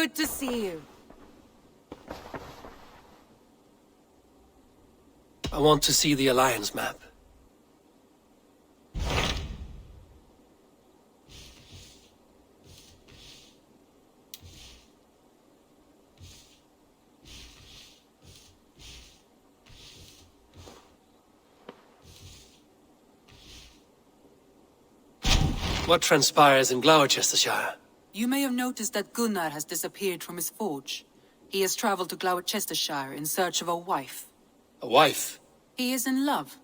Good to see you. I want to see the Alliance map. What transpires in Glowecestrescire? You may have noticed that Gunnar has disappeared from his forge. He has traveled to Glowecestrescire in search of a wife. A wife? He is in love.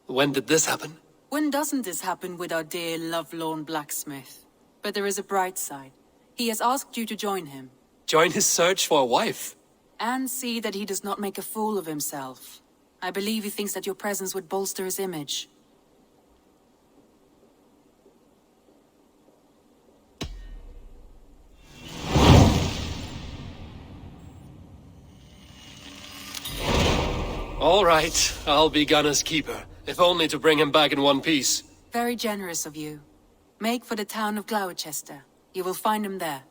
When did this happen? When doesn't this happen with our dear lovelorn blacksmith? But there is a bright side. He has asked you to join him. Join his search for a wife? And see that he does not make a fool of himself. I believe he thinks that your presence would bolster his image. All right, I'll be Gunner's keeper, if only to bring him back in one piece. Very generous of you. Make for the town of Glowechester. You will find him there.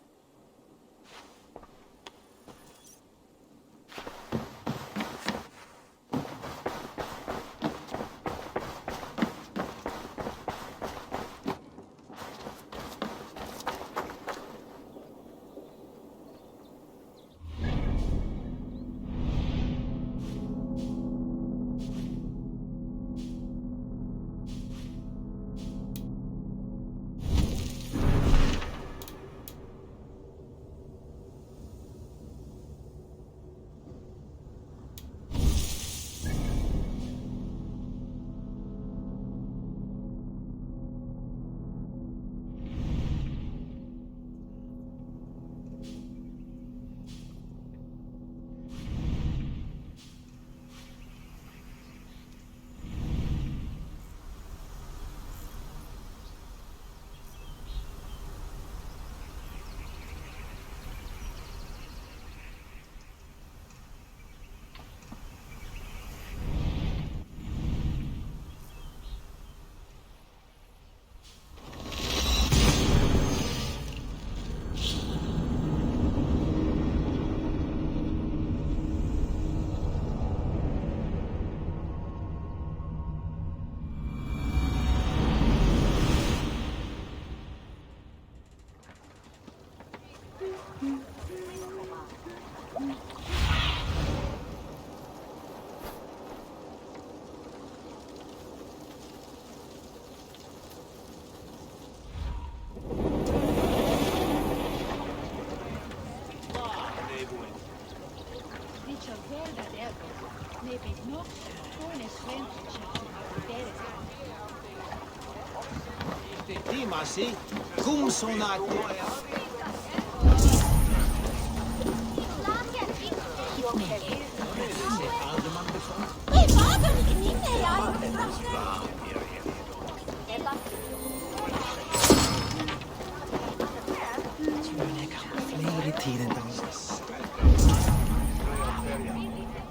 Sì, cum sonat.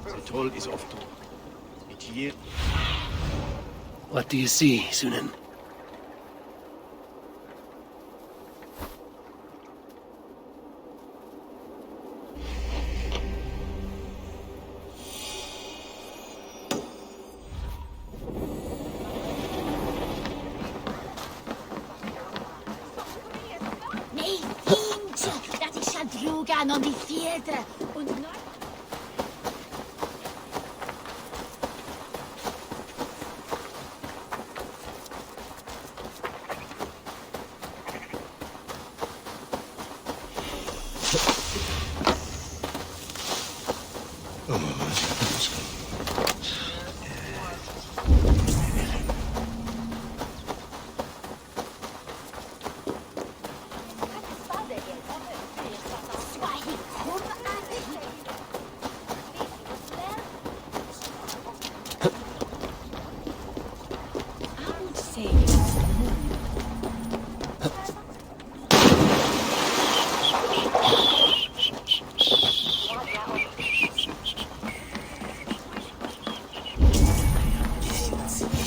The toll is off to it here. What do you see, Sunan? Non di theater und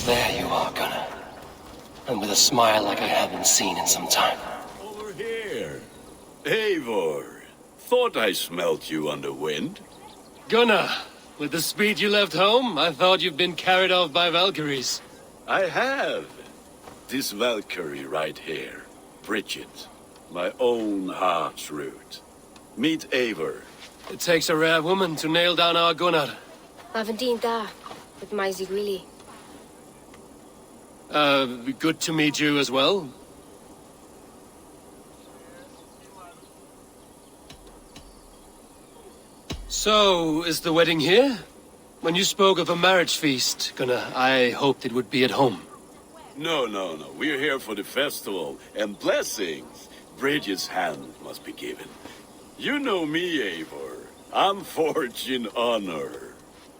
There you are, Gunner. And with a smile like I haven't seen in some time. Over here. Eivor. Thought I smelt you on the wind. Gunnar, with the speed you left home, I thought you'd been carried off by Valkyries. I have. This Valkyrie right here. Bridget. My own heart's root. Meet Eivor. It takes a rare woman to nail down our Gunnar. Avondine da, with Maisy Greeley. Good to meet you as well. So, is the wedding here? When you spoke of a marriage feast, Gunnar, I hoped it would be at home. No. We're here for the festival and blessings. Bridget's hand must be given. You know me, Eivor. I'm forged in honor.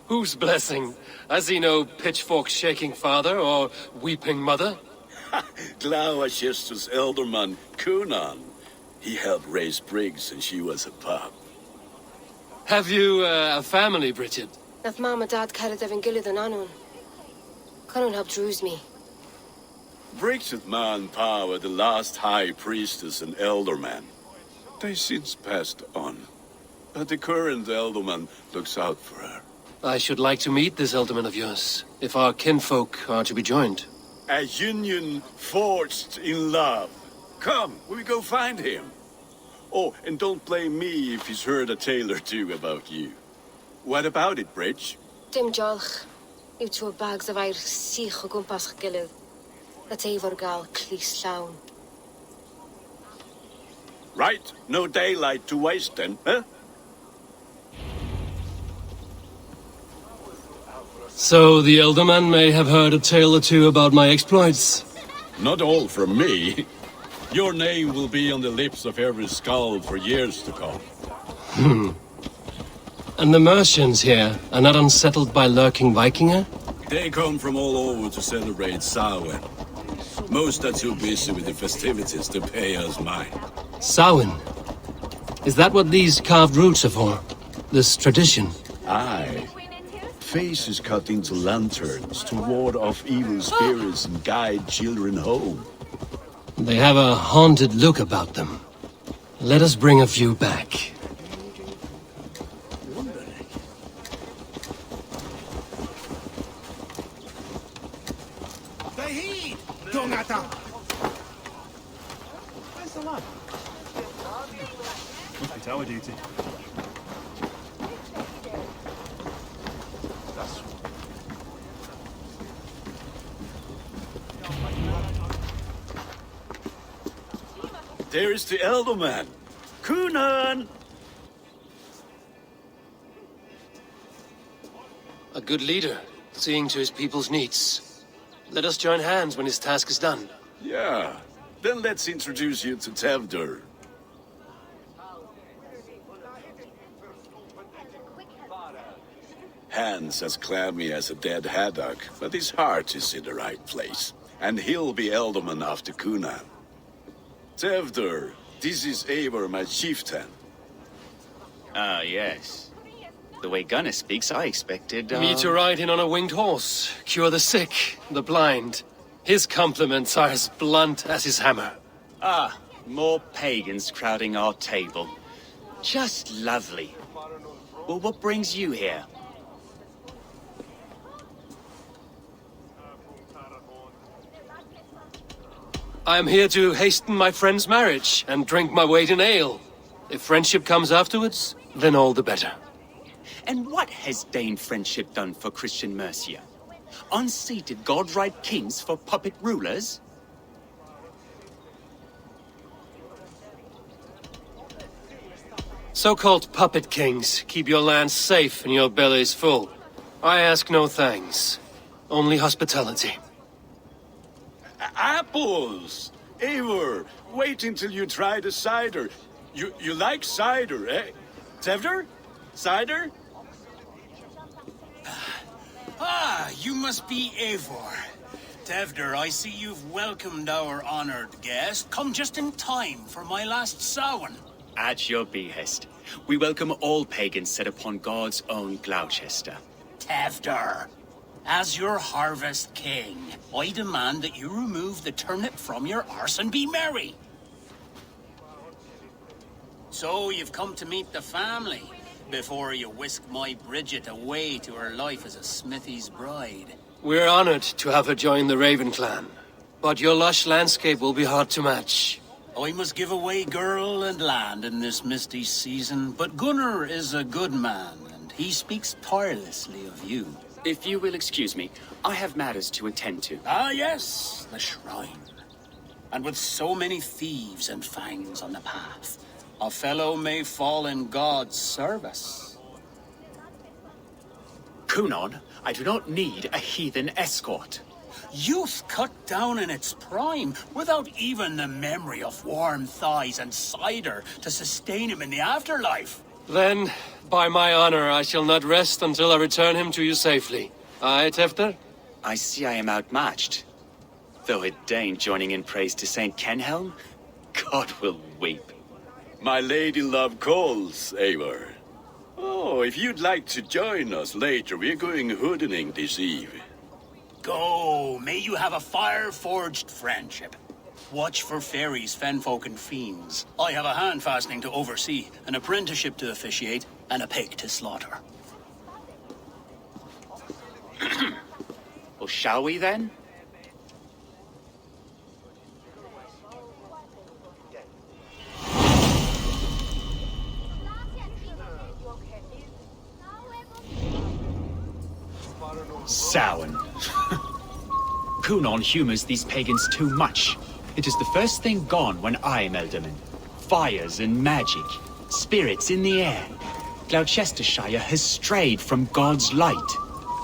Whose blessing? I see no pitchfork-shaking father or weeping mother. Glowecestrescire's elderman, Cunan. He helped raise Briggs and she was a pup. Have you a family, Bridget? Nath Mom and Dad carried Evan Gillard and Anun. Conun helped ruse me. Briggs and Ma and Pa were the last high priestess and elderman. They since passed on. But the current elderman looks out for her. I should like to meet this elderman of yours, if our kinfolk are to be joined. A union forged in love. Come, we go find him. Oh, and don't blame me if he's heard a tale or two about you. What about it, Bridge? Dim Jolch. You two bags of air sich o gwmpas gilydd. Let Eivor gal clis llawn. Right, no daylight to waste then, huh? So the elderman may have heard a tale or two about my exploits. Not all from me. Your name will be on the lips of every skull for years to come. And the merchants here are not unsettled by lurking Vikinger? They come from all over to celebrate Samhain. Most are too busy with the festivities to pay us mind. Samhain? Is that what these carved roots are for? This tradition? Aye. Faces cut into lanterns to ward off evil spirits and guide children home. They have a haunted look about them. Let us bring a few back. Must be tower duty. There is the elderman. Cunan! A good leader, seeing to his people's needs. Let us join hands when his task is done. Yeah. Then let's introduce you to Tevdur. Hands as clammy as a dead haddock, but his heart is in the right place. And he'll be elderman after Cunan. Tevdur, this is Eivor, my chieftain. Ah, yes. The way Gunnar speaks, I expected, Me to ride in on a winged horse, cure the sick, the blind. His compliments are as blunt as his hammer. Ah, more pagans crowding our table. Just lovely. Well, what brings you here? I am here to hasten my friend's marriage and drink my weight in ale. If friendship comes afterwards, then all the better. And what has Dane friendship done for Christian Mercia? Unseated godright kings for puppet rulers? So-called puppet kings keep your lands safe and your bellies full. I ask no thanks, only hospitality. Apples! Eivor, wait until you try the cider. You like cider, eh? Tevdur? Cider? Ah, you must be Eivor. Tevdur, I see you've welcomed our honored guest. Come just in time for my last Samhain. At your behest. We welcome all pagans set upon God's own Gloucester. Tevdur, as your harvest king, I demand that you remove the turnip from your arse and be merry. So you've come to meet the family, before you whisk my Bridget away to her life as a Smithy's bride. We're honored to have her join the Raven clan. But your lush landscape will be hard to match. I must give away girl and land in this misty season, but Gunnar is a good man, and he speaks tirelessly of you. If you will excuse me, I have matters to attend to. Ah, yes, the shrine. And with so many thieves and fangs on the path, a fellow may fall in God's service. Kunon, I do not need a heathen escort. Youth cut down in its prime, without even the memory of warm thighs and cider to sustain him in the afterlife. Then, by my honor, I shall not rest until I return him to you safely. Aye, Tefter? I see I am outmatched. Though a Dane joining in praise to Saint Kenhelm, God will weep. My lady love calls, Eivor. Oh, if you'd like to join us later, we're going hoodening this eve. Go, may you have a fire-forged friendship. Watch for fairies, fenfolk, and fiends. I have a hand fastening to oversee, an apprenticeship to officiate, and a pig to slaughter. Well, shall we then? Samhain. Kunon humors these pagans too much. It is the first thing gone when I am Elderman. Fires and magic, spirits in the air. Glowecestrescire has strayed from God's light.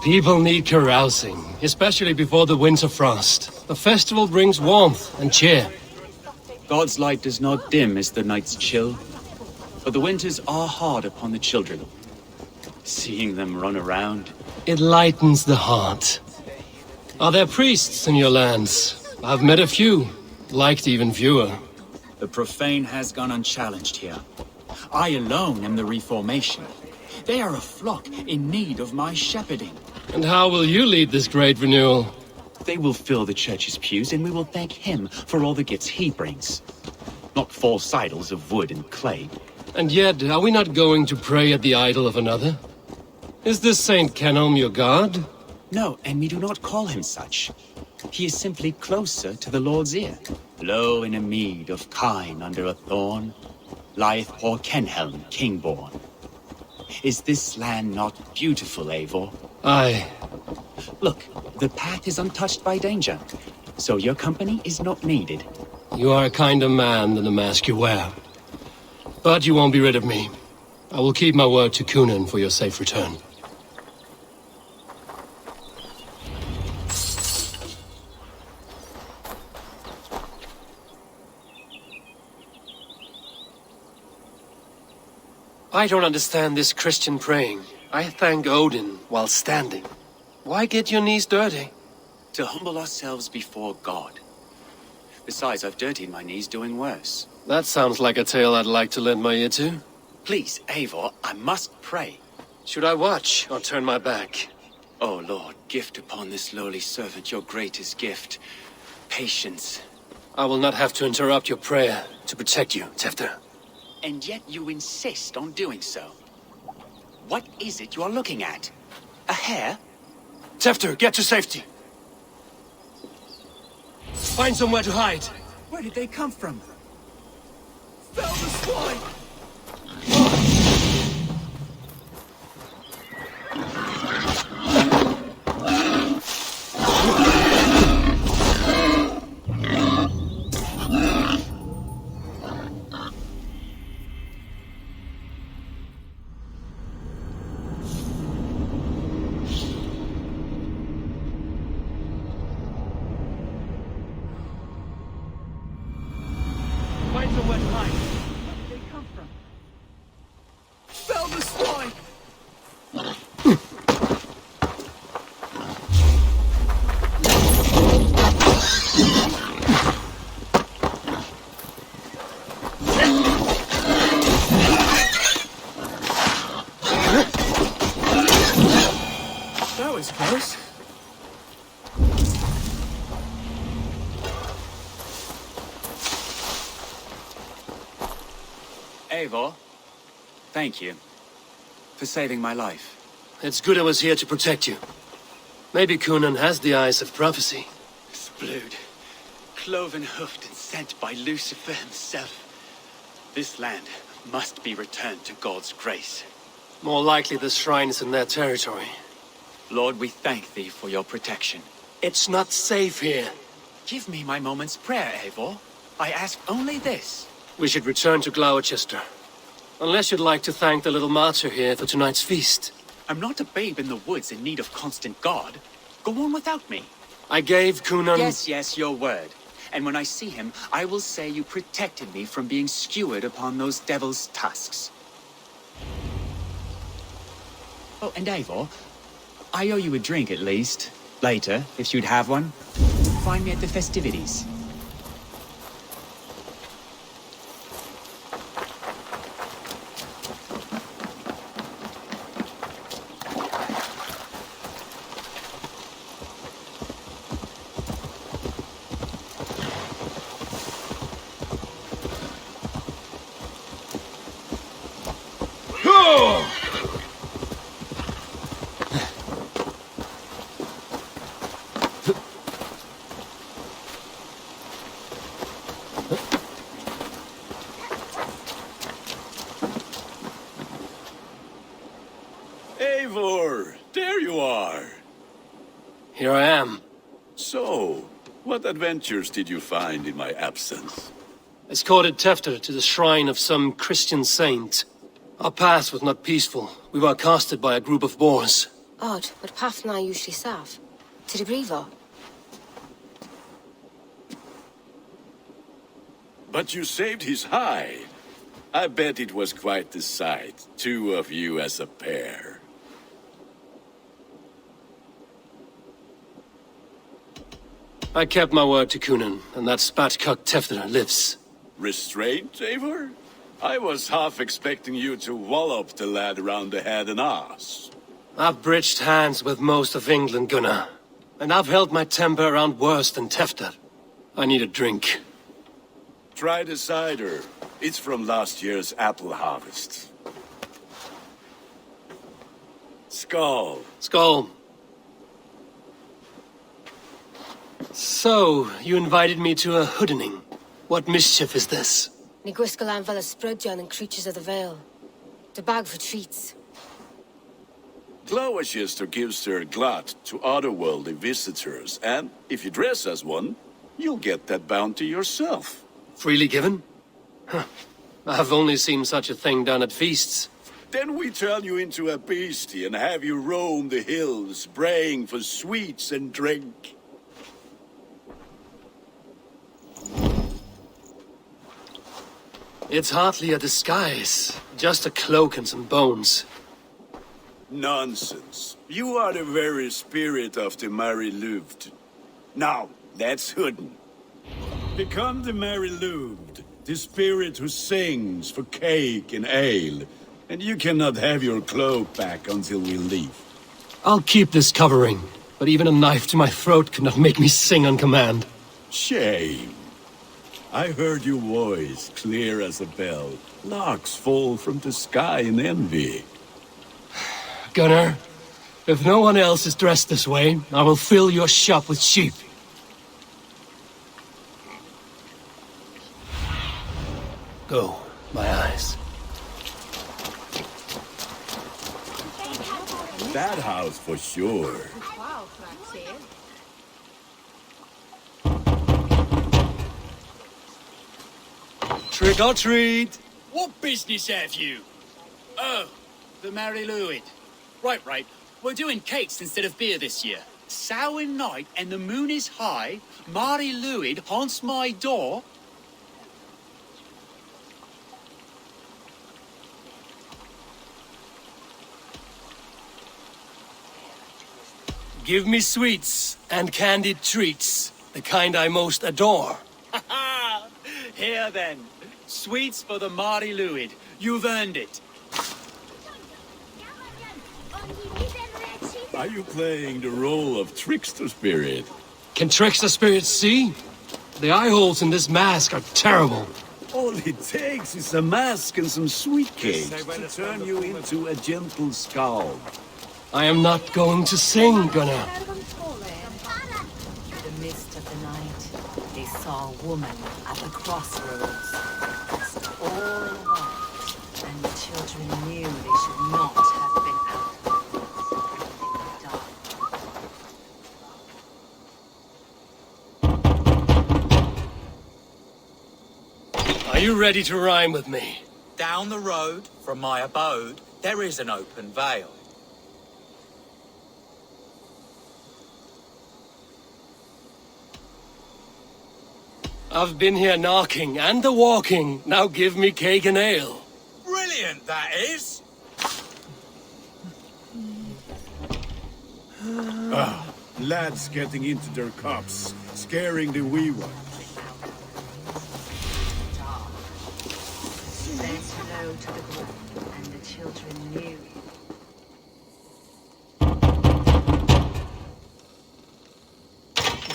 People need carousing, especially before the winter frost. The festival brings warmth and cheer. God's light does not dim as the nights chill, but the winters are hard upon the children. Seeing them run around, It lightens the heart. Are there priests in your lands? I've met a few, liked even fewer. the profane has gone unchallenged here. I alone am the reformation. They are a flock in need of my shepherding. And how will you lead this great renewal? They will fill the church's pews, and we will thank him for all the gifts he brings. Not false idols of wood and clay. And yet, are we not going to pray at the idol of another? Is this Saint Kenhelm your god? No, and we do not call him such. He is simply closer to the Lord's ear. Low in a mead of kine under a thorn, lieth poor Kenhelm, king-born. Is this land not beautiful, Eivor? Aye. Look, the path is untouched by danger, so your company is not needed. You are a kinder man than the mask you wear. But you won't be rid of me. I will keep my word to Kunan for your safe return. I don't understand this Christian praying. I thank Odin while standing. Why get your knees dirty? To humble ourselves before God. Besides, I've dirtied my knees doing worse. That sounds like a tale I'd like to lend my ear to. Please, Eivor, I must pray. Should I watch or turn my back? Oh Lord, gift upon this lowly servant your greatest gift. Patience. I will not have to interrupt your prayer to protect you, Tefter. And yet you insist on doing so. What is it you are looking at? A hare? Tefter, get to safety. Find somewhere to hide. Where did they come from? Fell the swine! Find somewhere to hide. Eivor, thank you for saving my life. It's good I was here to protect you. Maybe Conan has the eyes of prophecy. This blood, cloven-hoofed and sent by Lucifer himself. This land must be returned to God's grace. More likely the shrine is in their territory. Lord, we thank thee for your protection. It's not safe here. Give me my moment's prayer, Eivor. I ask only this. We should return to Glowecester. Unless you'd like to thank the little martyr here for tonight's feast. I'm not a babe in the woods in need of constant guard. Go on without me. I gave Conan... Yes, your word. And when I see him, I will say you protected me from being skewered upon those devil's tusks. Oh, and Eivor, I owe you a drink at least. Later, if you'd have one. Find me at the festivities. Eivor, there you are. Here I am. So, what adventures did you find in my absence? Escorted Tefter to the shrine of some Christian saint. Our path was not peaceful. We were accosted by a group of boars. Odd, but path na usually sav. To the brievo. But you saved his hide. I bet it was quite the sight, two of you as a pair. I kept my word to Conan, and that spatcock Tefter lives. Restraint, Eivor? I was half expecting you to wallop the lad around the head and ass. I've bridged hands with most of England, Gunnar. And I've held my temper around worse than Tefter. I need a drink. Try the cider. It's from last year's apple harvest. Skull. Skull. So, you invited me to a hoodening. What mischief is this? Ni gwisgalan fel ysbrydion and creatures of the Vale. The bag for treats. Glowecester gives their glut to otherworldly visitors, and if you dress as one, you'll get that bounty yourself. Freely given? Huh. I've only seen such a thing done at feasts. Then we turn you into a beastie and have you roam the hills, braying for sweets and drink. It's hardly a disguise. Just a cloak and some bones. Nonsense. You are the very spirit of the Mary Louved. Now, that's Hooden. Become the Mary Louved, the spirit who sings for cake and ale, and you cannot have your cloak back until we leave. I'll keep this covering, but even a knife to my throat could not make me sing on command. Shame. I heard your voice clear as a bell. Larks fall from the sky in envy. Gunnar, if no one else is dressed this way, I will fill your shop with sheep. Go, my eyes. That house for sure. Trick or treat! What business have you? Oh, the Mary Louid. Right. We're doing cakes instead of beer this year. Samhain night and the moon is high. Mary Louid haunts my door. Give me sweets and candied treats, the kind I most adore. Here then. Sweets for the Mari Luid. You've earned it. Are you playing the role of trickster spirit? Can trickster spirits see? The eye holes in this mask are terrible. All it takes is a mask and some sweet cakes to turn you into a gentle skald. I am not going to sing, Gunnar. The mist of the night, they saw a woman at the crossroads, dressed all in white, and the children knew they should not have been out of the dark. Are you ready to rhyme with me? Down the road from my abode, there is an open vale. I've been here knocking and a-walking. Now give me cake and ale. Brilliant, that is! Lads getting into their cups, scaring the wee ones. Bent low to the ground, and the children knew.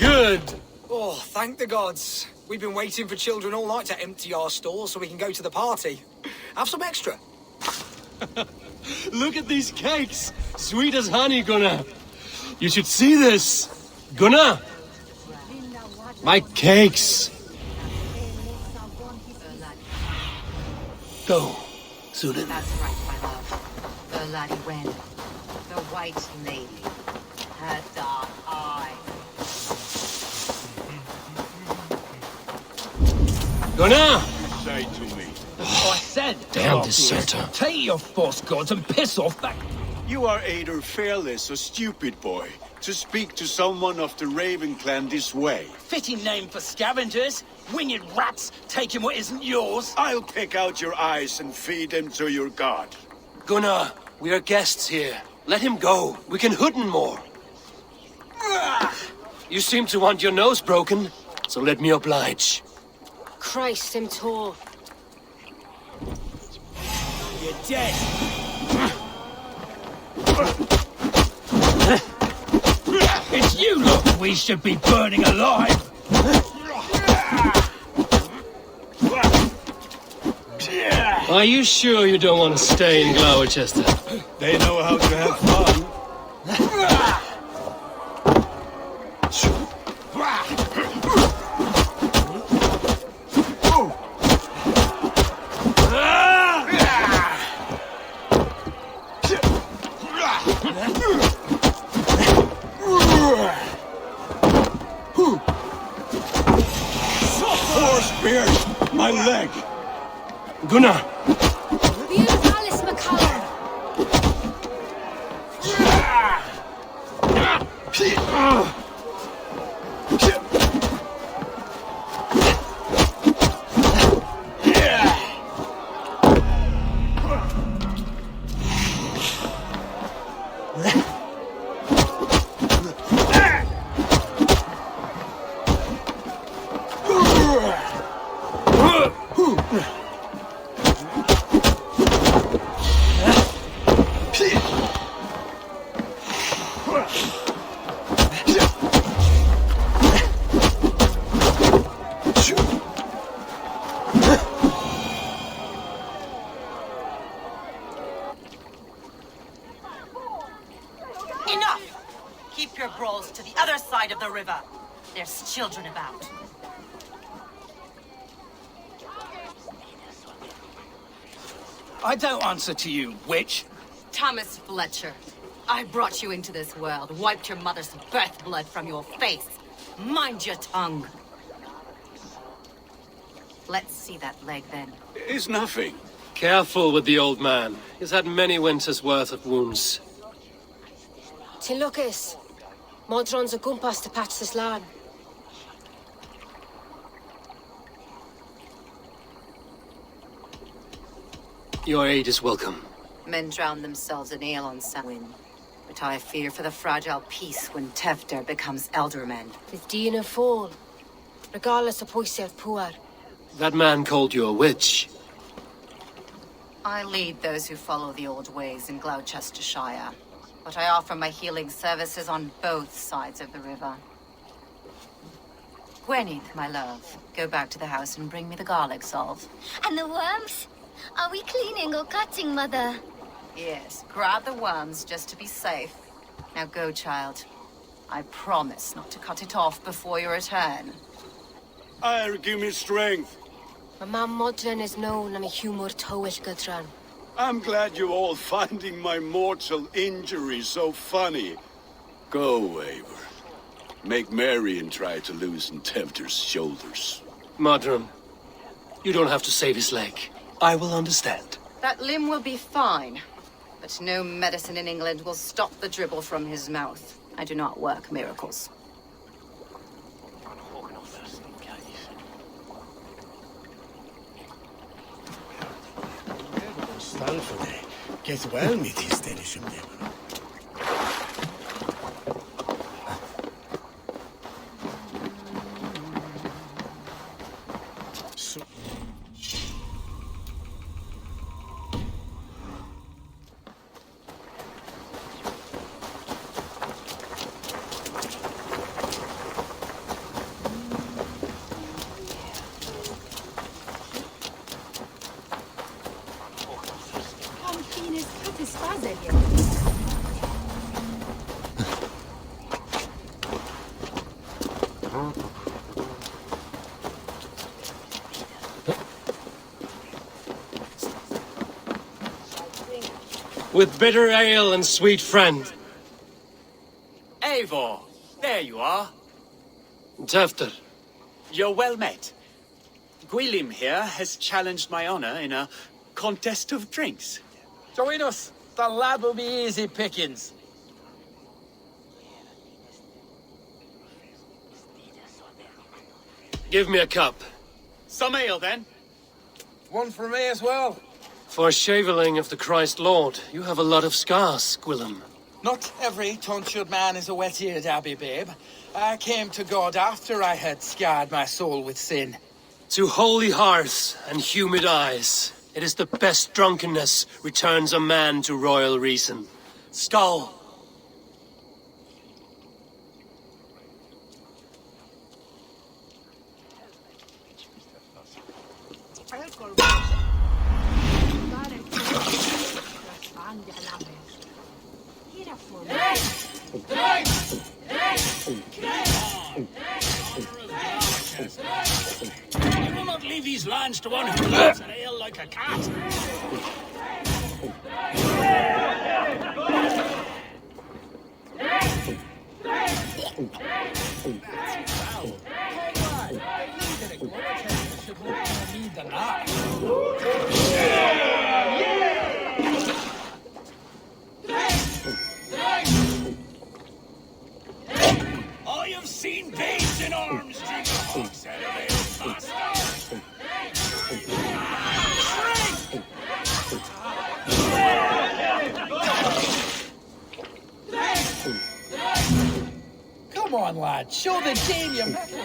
Good. Oh, thank the gods. We've been waiting for children all night to empty our stalls so we can go to the party. Have some extra. Look at these cakes. Sweet as honey, Gunnar. You should see this. Gunnar! My cakes. Go, Zulin. That's right, my love. The laddie Wen, the white lady, her dark eye. Gunnar! Say to me. I said, Damn deserter. take your false gods and piss off back. You are either fearless or stupid, boy, to speak to someone of the Raven clan this way. Fitting name for scavengers, winged rats taking what isn't yours. I'll pick out your eyes and feed them to your god. Gunnar, we are guests here. Let him go. We can hoot him more. You seem to want your nose broken, so let me oblige. Christ, him tall. You're dead. It's you lot we should be burning alive. Are you sure you don't want to stay in Glowecester? They know how to have fun. Horse pierced my leg. Gunnar! Alice McCallum. Enough! Keep your brawls to the other side of the river. There's children about. I don't answer to you, witch. Thomas Fletcher, I brought you into this world, wiped your mother's birth blood from your face. Mind your tongue. Let's see that leg then. It's nothing. Careful with the old man. He's had many winters' worth of wounds. Till Lucas. Modron's a gumpas to patch this land. Your aid is welcome. Men drown themselves in ale on Samhain. But I fear for the fragile peace when Tevder becomes eldermen. With Dina fall. Regardless of Poisef Puar. That man called you a witch. I lead those who follow the old ways in Glowecestrescire. But I offer my healing services on both sides of the river. Gwyneth, my love, go back to the house and bring me the garlic salve. And the worms? Are we cleaning or cutting, Mother? Yes, grab the worms just to be safe. Now go, child. I promise not to cut it off before your return. Give me strength. My mam modern is known am a humor towish gudran. I'm glad you're all finding my mortal injury so funny. Go, Eivor. Make merry and try to loosen Tevder's shoulders. Modron, you don't have to save his leg. I will understand. That limb will be fine, but no medicine in England will stop the dribble from his mouth. I do not work miracles. Get well med hysterische mjävlar. With bitter ale and sweet friend. Eivor, there you are. Tefter. You're well met. Gwilym here has challenged my honor in a contest of drinks. Join us. The lad will be easy pickings. Give me a cup. Some ale, then. One for me as well. For shaveling of the Christ Lord, you have a lot of scars, Gwilym. Not every tonsured man is a wet-eared Abbey, babe. I came to God after I had scarred my soul with sin. To holy hearths and humid eyes, it is the best drunkenness returns a man to royal reason. Skull. I will not leave these lands to one who loves an ale like a cat. I have seen babes in arms drink a hogshead of ale faster. Come on, lad. Show the Dane your mettle.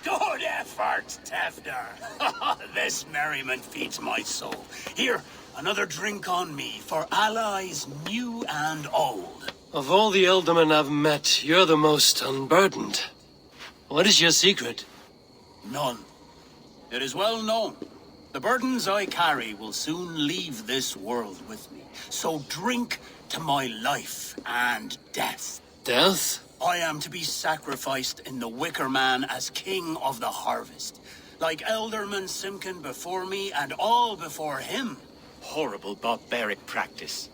Good effort, Tefder. This merriment feeds my soul. Here, another drink on me for allies new and old. Of all the ealdormen I've met, you're the most unburdened. What is your secret? None. It is well known. The burdens I carry will soon leave this world with me. So drink to my life and death. Death? I am to be sacrificed in the Wicker Man as king of the harvest. Like Elderman Simkin before me and all before him. Horrible barbaric practice.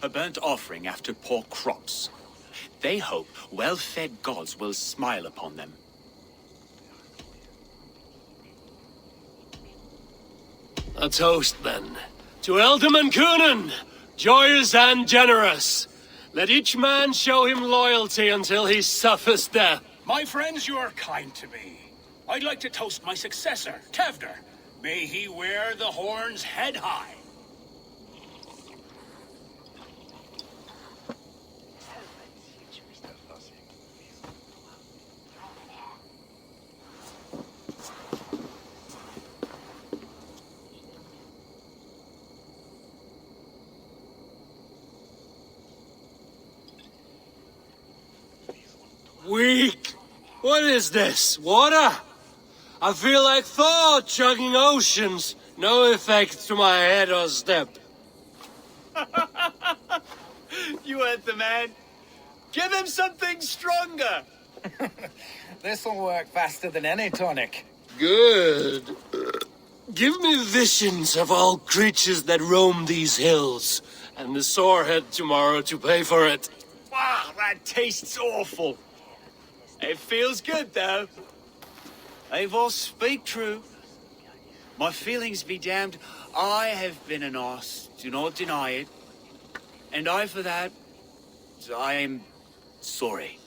A burnt offering after poor crops. They hope well-fed gods will smile upon them. A toast, then. To Ealdorman Coonan, joyous and generous. Let each man show him loyalty until he suffers death. My friends, you are kind to me. I'd like to toast my successor, Tevder. May he wear the horns head high. Weak! What is this? Water? I feel like Thor chugging oceans. No effect to my head or step. You heard the man. Give him something stronger. This'll work faster than any tonic. Good. Give me visions of all creatures that roam these hills, and the sorehead tomorrow to pay for it. Wow, that tastes awful. It feels good, though. They've all speak true. My feelings be damned. I have been an arse, do not deny it. And I, for that, I am sorry.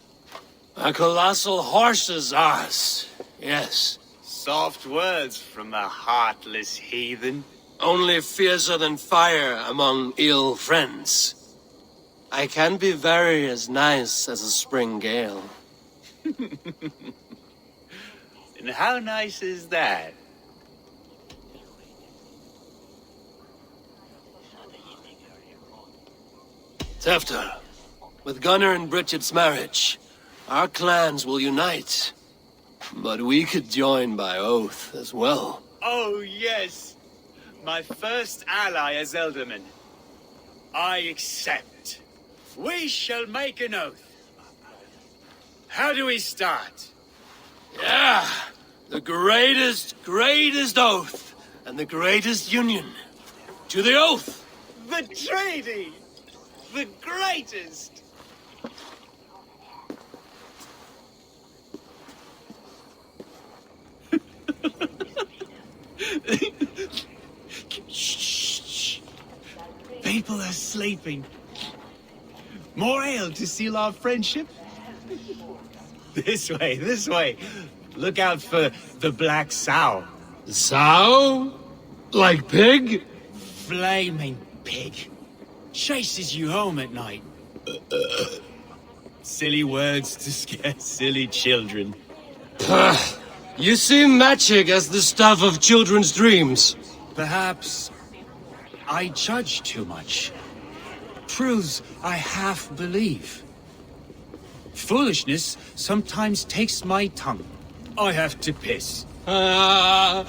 A colossal horse's arse, yes. Soft words from a heartless heathen. Only fiercer than fire among ill friends. I can be very as nice as a spring gale. And how nice is that? Tefter, with Gunnar and Bridget's marriage, our clans will unite. But we could join by oath as well. Oh, yes. My first ally as Elderman. I accept. We shall make an oath. How do we start? Yeah, the greatest oath, and the greatest union. To the oath! The treaty! The greatest! Shh. People are sleeping. More ale to seal our friendship? This way. Look out for the black sow. Sow? Like pig? Flaming pig. Chases you home at night. Silly words to scare silly children. You see magic as the stuff of children's dreams. Perhaps I judge too much. Truths I half believe. Foolishness sometimes takes my tongue. I have to piss. A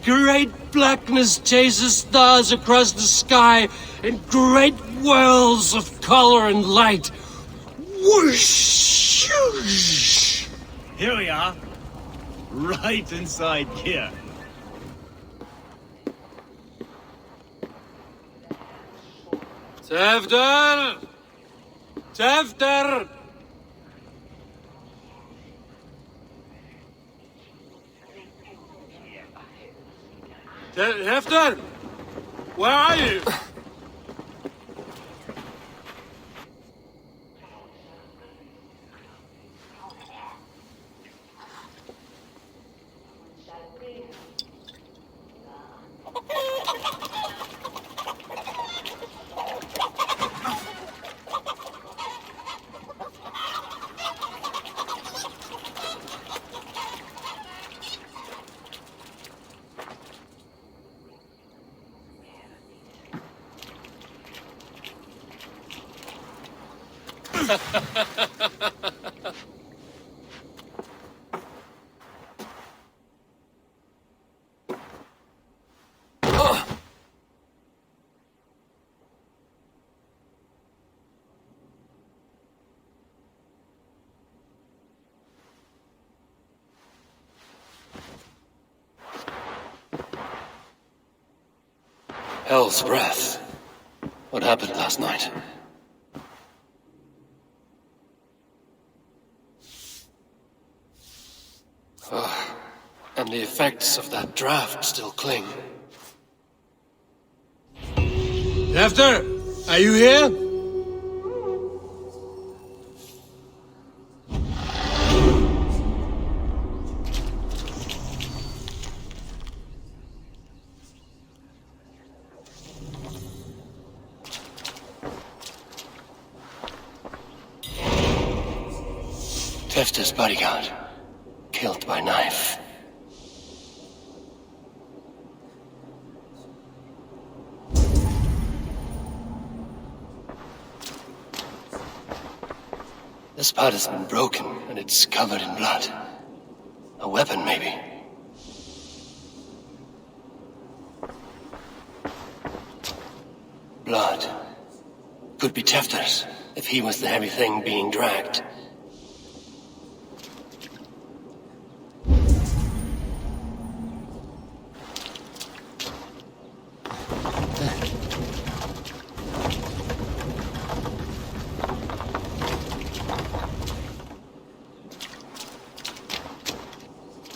great blackness chases stars across the sky in great whirls of color and light. Whoosh! Here we are. Right inside here. Tefter! Tefter! Tefter! Where are you? Hell's breath. What happened last night? And the effects of that draft still cling. Tefter, are you here? Tefter's bodyguard. Killed by knife. This part has been broken, and it's covered in blood. A weapon, maybe. Blood. Could be Tefter's, if he was the heavy thing being dragged.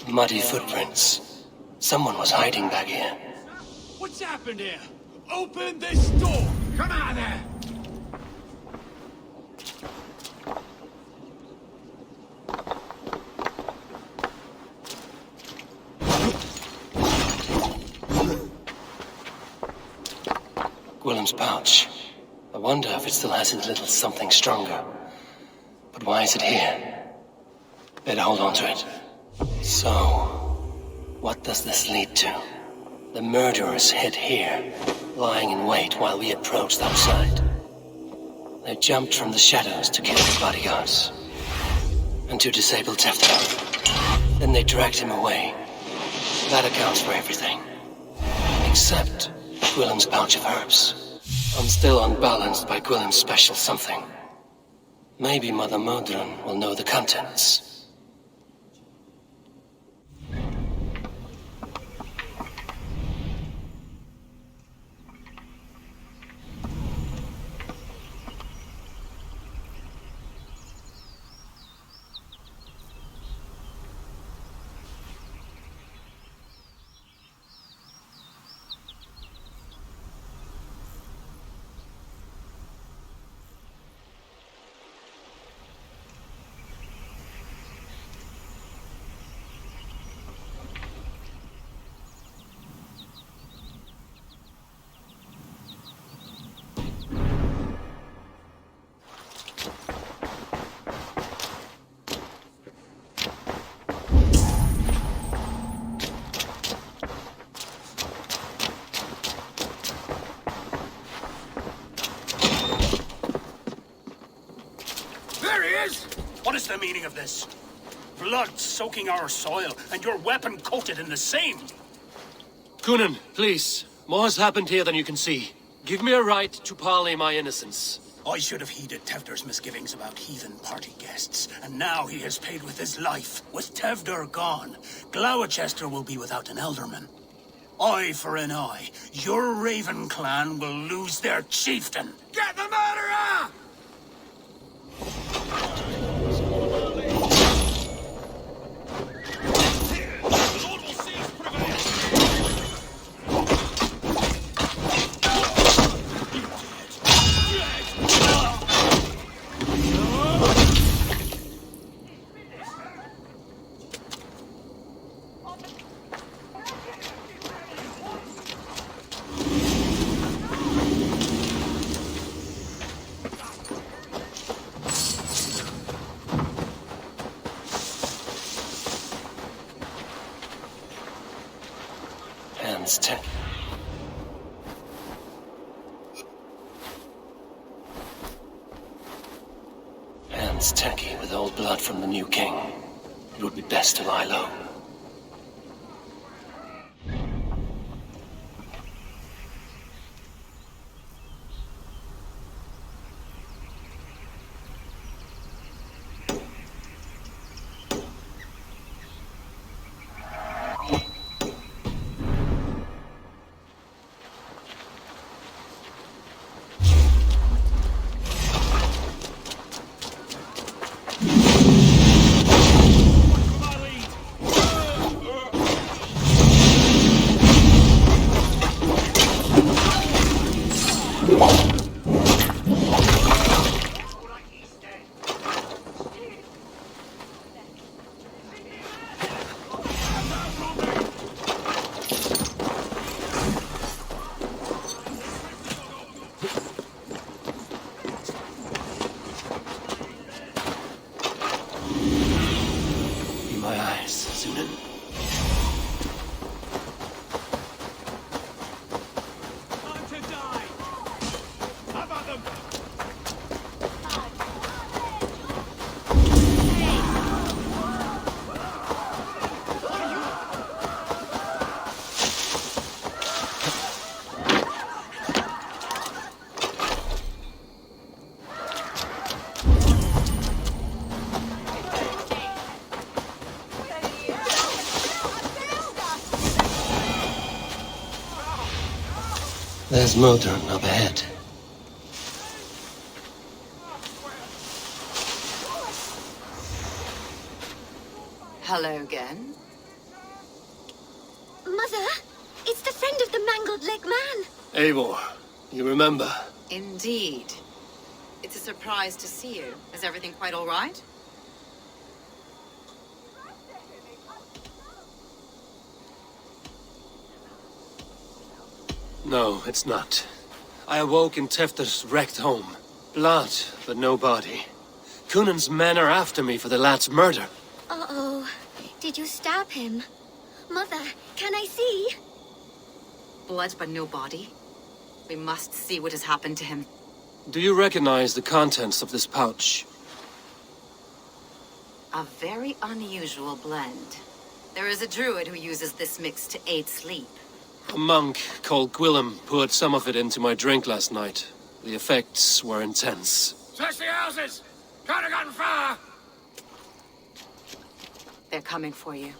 Muddy footprints. Someone was hiding back here. What's happened here? Open this door! Come out of there! Gwillem's pouch. I wonder if it still has his little something stronger. But why is it here? Better hold on to it. So, what does this lead to? The murderers hid here, lying in wait while we approached outside. They jumped from the shadows to kill the bodyguards. And to disable Tefter. Then they dragged him away. That accounts for everything. Except Gwillem's pouch of herbs. I'm still unbalanced by Gwillem's special something. Maybe Mother Modron will know the contents. What is the meaning of this? Blood soaking our soil, and your weapon coated in the same. Kunin, please. More has happened here than you can see. Give me a right to parley my innocence. I should have heeded Tevder's misgivings about heathen party guests, and now he has paid with his life. With Tevder gone, Glowecester will be without an elderman. Eye for an eye. Your Raven clan will lose their chieftain. Get the murderer! Hands tacky with old blood from the new king. It would be best to lie low. my eyes, Sunan. Time to die! How about them? There's Modern up ahead. Hello again. Mother, it's the friend of the mangled leg man. Eivor, you remember? Indeed. It's a surprise to see you. Is everything quite all right? No, it's not. I awoke in Tefter's wrecked home. Blood, but no body. Cunan's men are after me for the lad's murder. Uh-oh. Did you stab him? Mother, can I see? Blood but no body? We must see what has happened to him. Do you recognize the contents of this pouch? A very unusual blend. There is a druid who uses this mix to aid sleep. A monk called Gwillem poured some of it into my drink last night. The effects were intense. Search the houses! Can't have gotten far! They're coming for you.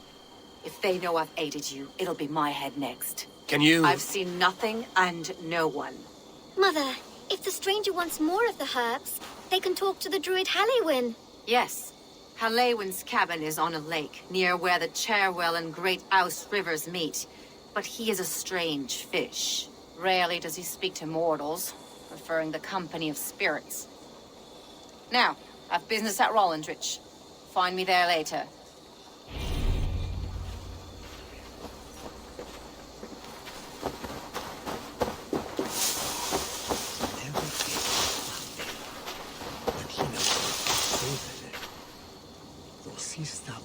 If they know I've aided you, it'll be my head next. Can you... I've seen nothing and no one. Mother, if the stranger wants more of the herbs, they can talk to the druid Halewyn. Yes. Halewyn's cabin is on a lake, near where the Cherwell and Great Ouse rivers meet. But he is a strange fish. Rarely does he speak to mortals, preferring the company of spirits. Now, I've business at Rollindrich. Find me there later.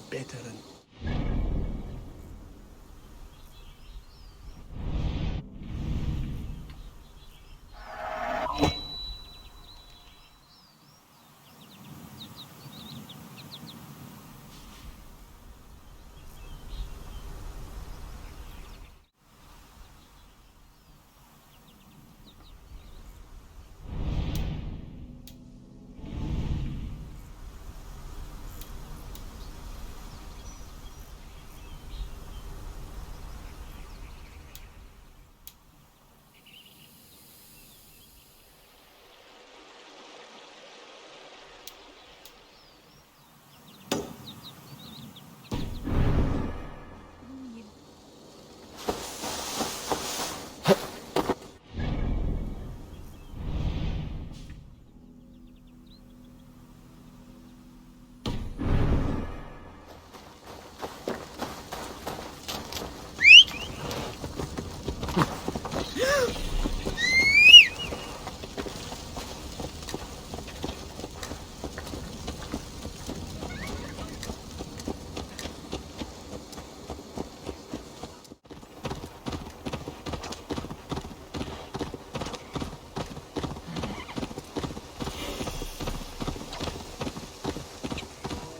Better than...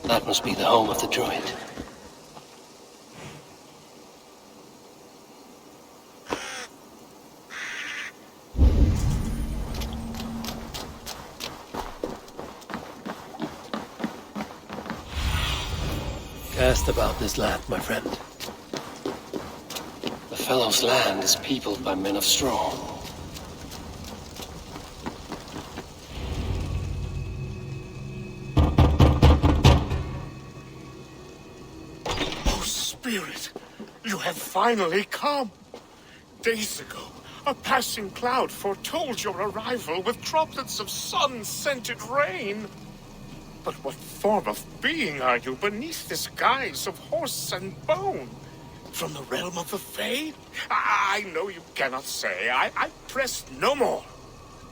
That must be the home of the druid. Cast about this land, my friend. The fellow's land is peopled by men of straw. Spirit, you have finally come. Days ago, a passing cloud foretold your arrival with droplets of sun-scented rain. But what form of being are you beneath this guise of horse and bone? From the realm of the Fae? I know you cannot say. I press no more.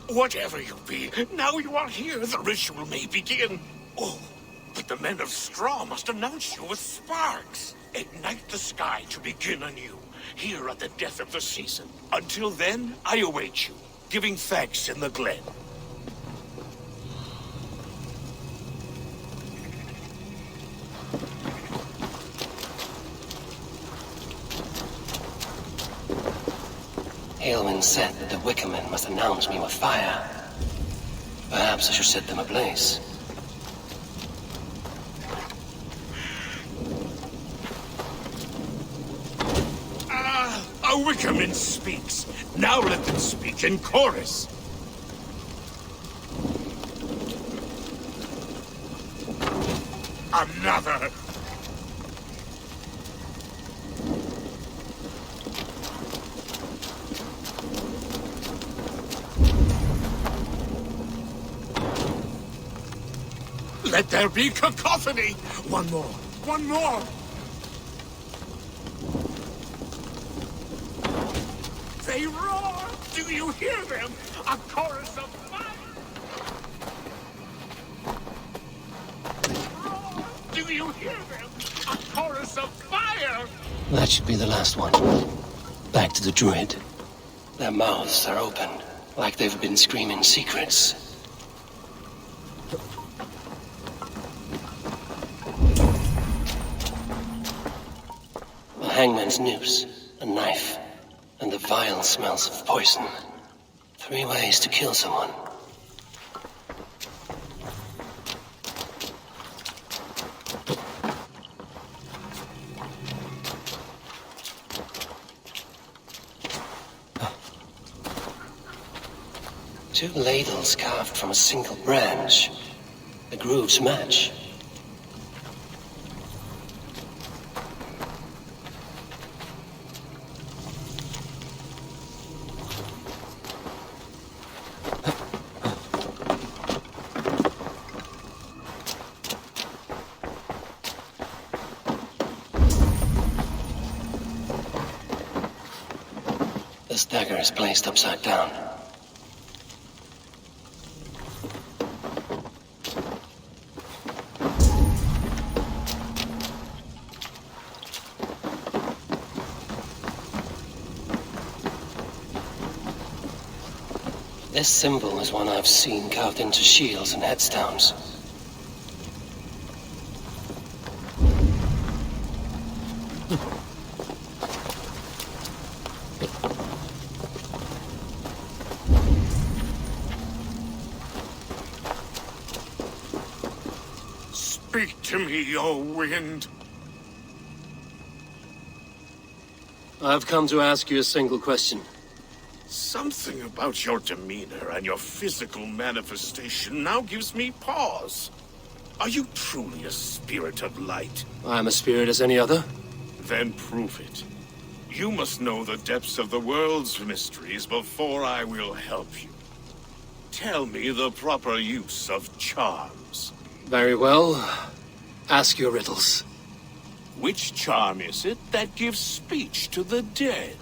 Whatever you be, now you are here, the ritual may begin. Oh, But the men of straw must announce you with sparks. Ignite the sky to begin anew, here at the death of the season. Until then, I await you, giving thanks in the glen. Aelwyn said that the Wicker Man must announce me with fire. Perhaps I should set them ablaze. A Wicker Man speaks. Now let them speak in chorus. Another. Let there be cacophony! One more! One more! They roar! Do you hear them? A chorus of fire! Roar! Do you hear them? A chorus of fire! That should be the last one. Back to the druid. Their mouths are open, like they've been screaming secrets. A hangman's noose, a knife, and the vile smells of poison. 3 ways to kill someone. Two ladles carved from a single branch. The grooves match. This dagger is placed upside down. This symbol is one I've seen carved into shields and headstones. Speak to me, O wind. I've come to ask you a single question. Something about your demeanor and your physical manifestation now gives me pause. Are you truly a spirit of light? I'm a spirit as any other. Then prove it. You must know the depths of the world's mysteries before I will help you. Tell me the proper use of charms. Very well. Ask your riddles. Which charm is it that gives speech to the dead?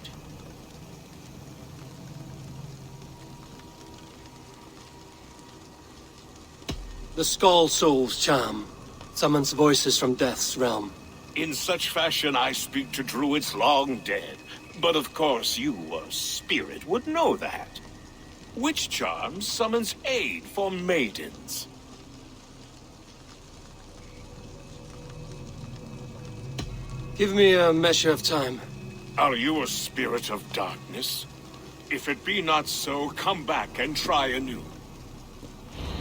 The Skull Soul's charm summons voices from death's realm. In such fashion I speak to druids long dead. But of course you, a spirit, would know that. Which charm summons aid for maidens? Give me a measure of time. Are you a spirit of darkness? If it be not so, come back and try anew.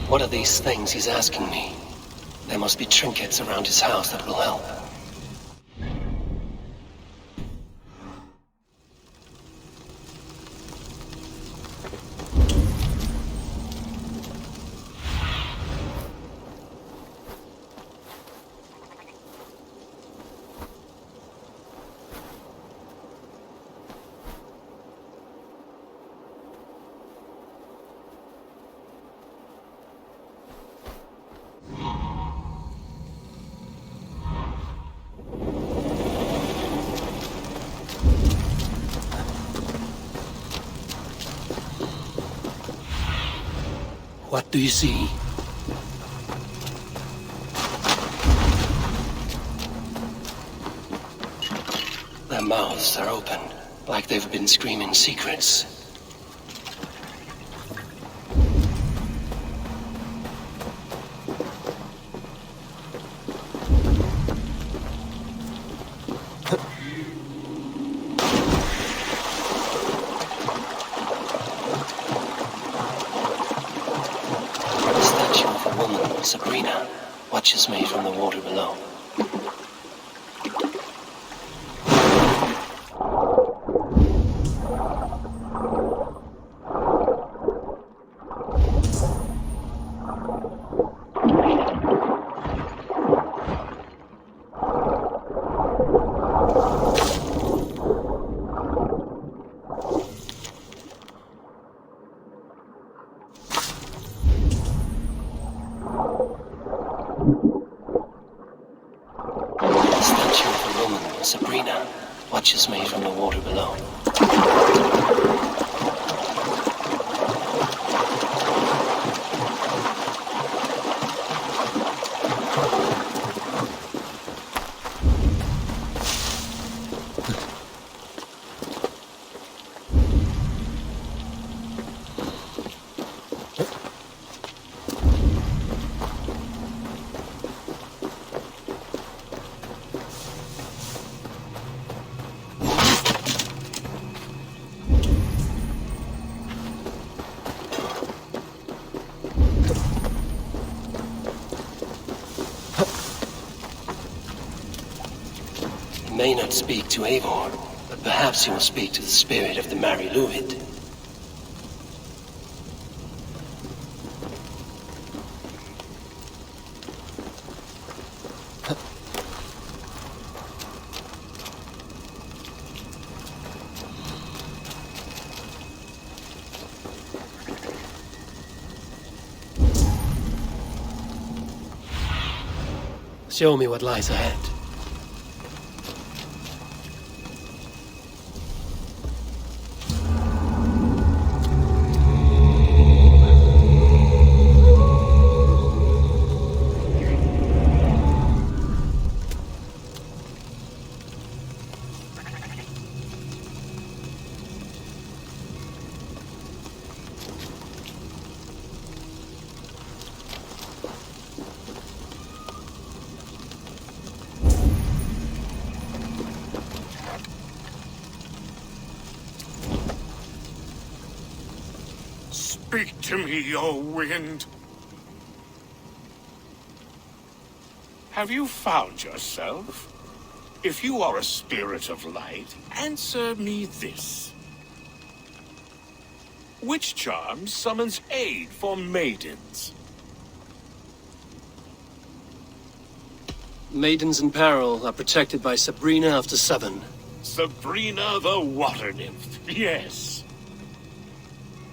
What are these things he's asking me? There must be trinkets around his house that will help. What do you see? Their mouths are open, like they've been screaming secrets. Sabrina watches me from the water below. Sabrina watches me from the water below. May not speak to Eivor, but perhaps he will speak to the spirit of the Mary Luid. Show me what lies ahead. Speak to me, O wind. Have you found yourself? If you are a spirit of light, answer me this. Which charm summons aid for maidens? Maidens in peril are protected by Sabrina after 7. Sabrina the water nymph, yes.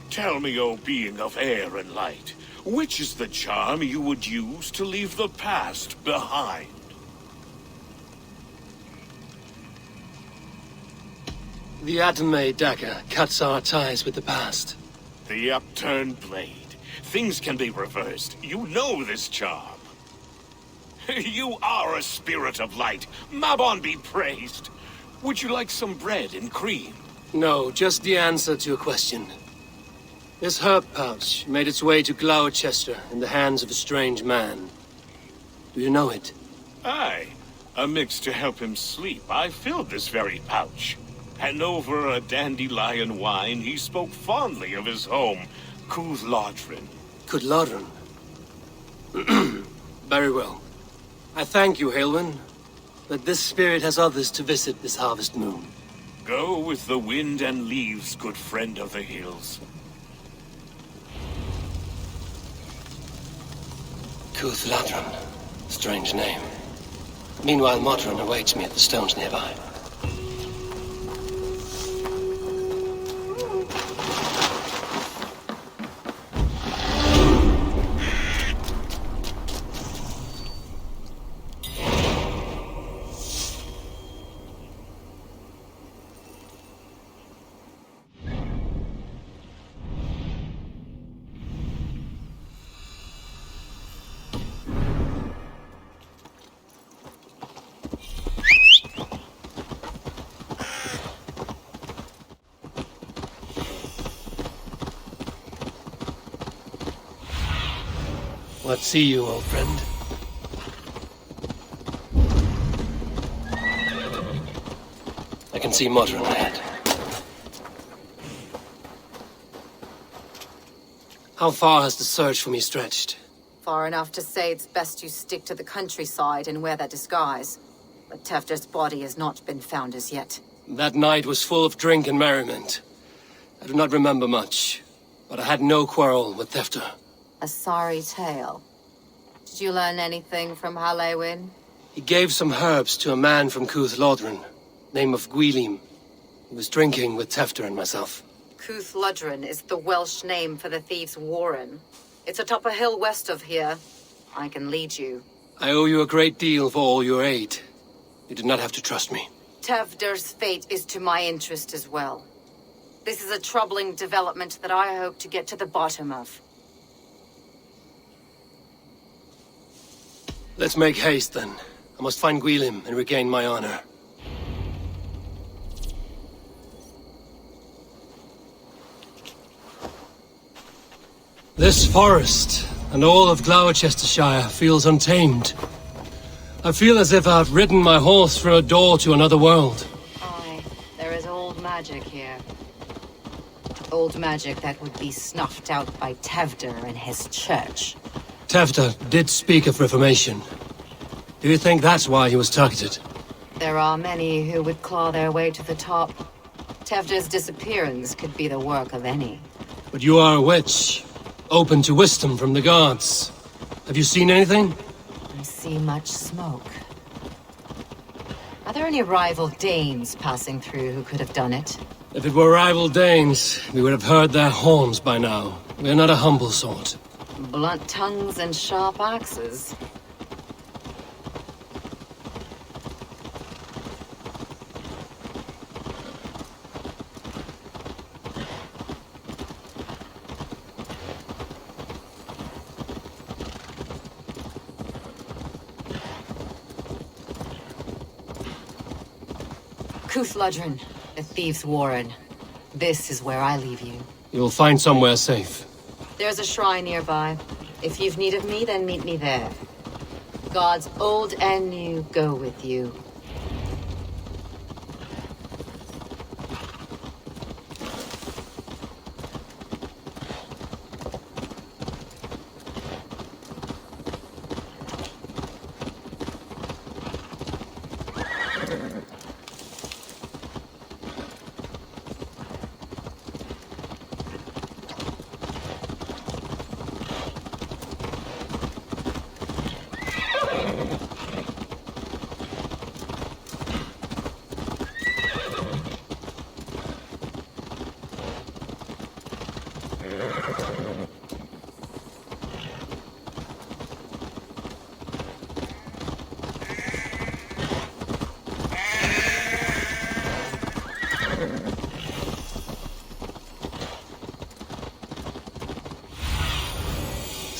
Tell me, O being of air and light, which is the charm you would use to leave the past behind? The Adame dagger cuts our ties with the past. The upturned blade. Things can be reversed. You know this charm. You are a spirit of light. Mabon be praised. Would you like some bread and cream? No, just the answer to a question. This herb pouch made its way to Glowecester in the hands of a strange man. Do you know it? Aye. Amidst to help him sleep, I filled this very pouch. And over a dandelion wine, he spoke fondly of his home, Cwthlodrin. Cwthlodrin? Very well. I thank you, Haelwyn, but this spirit has others to visit this harvest moon. Go with the wind and leaves, good friend of the hills. Cwthlodrin. Strange name. Meanwhile, Modron awaits me at the stones nearby. What see you, old friend? I can see Modron ahead. How far has the search for me stretched? Far enough to say it's best you stick to the countryside and wear that disguise. But Tefter's body has not been found as yet. That night was full of drink and merriment. I do not remember much, but I had no quarrel with Tefter. A sorry tale. Did you learn anything from Halewin? He gave some herbs to a man from Cuth Lodren, name of Gwylim. He was drinking with Tefter and myself. Cuth Lodren is the Welsh name for the thieves' warren. It's atop a hill west of here. I can lead you. I owe you a great deal for all your aid. You did not have to trust me. Tefder's fate is to my interest as well. This is a troubling development that I hope to get to the bottom of. Let's make haste, then. I must find Gwylim and regain my honor. This forest, and all of Glowecestrescire, feels untamed. I feel as if I've ridden my horse through a door to another world. Aye, there is old magic here. Old magic that would be snuffed out by Tefder and his church. Tefter did speak of reformation. Do you think that's why he was targeted? There are many who would claw their way to the top. Tefder's disappearance could be the work of any. But you are a witch, open to wisdom from the gods. Have you seen anything? I see much smoke. Are there any rival Danes passing through who could have done it? If it were rival Danes, we would have heard their horns by now. We are not a humble sort. Blunt tongues and sharp axes. Cuth Lodren, the thieves' warren. This is where I leave you. You'll find somewhere safe. There's a shrine nearby. If you've need of me, then meet me there. Gods old and new go with you.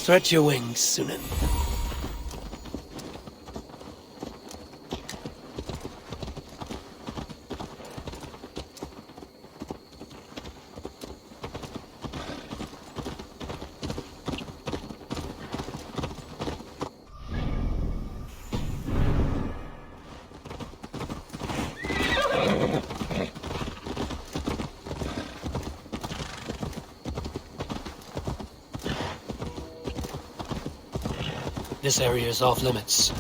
Stretch your wings, Sunan. This area is off limits.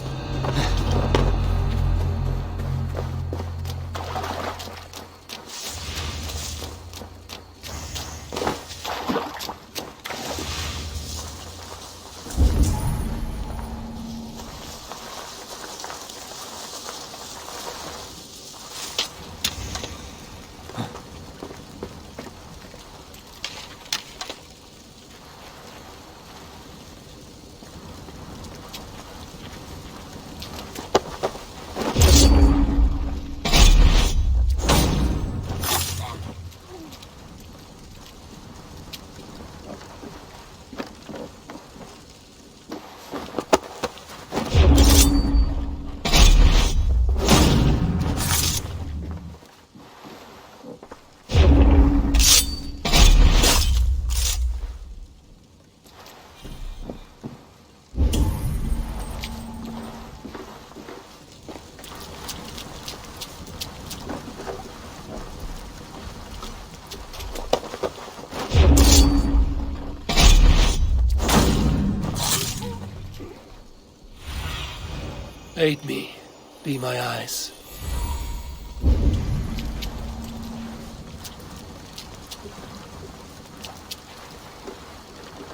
Aid me. Be my eyes.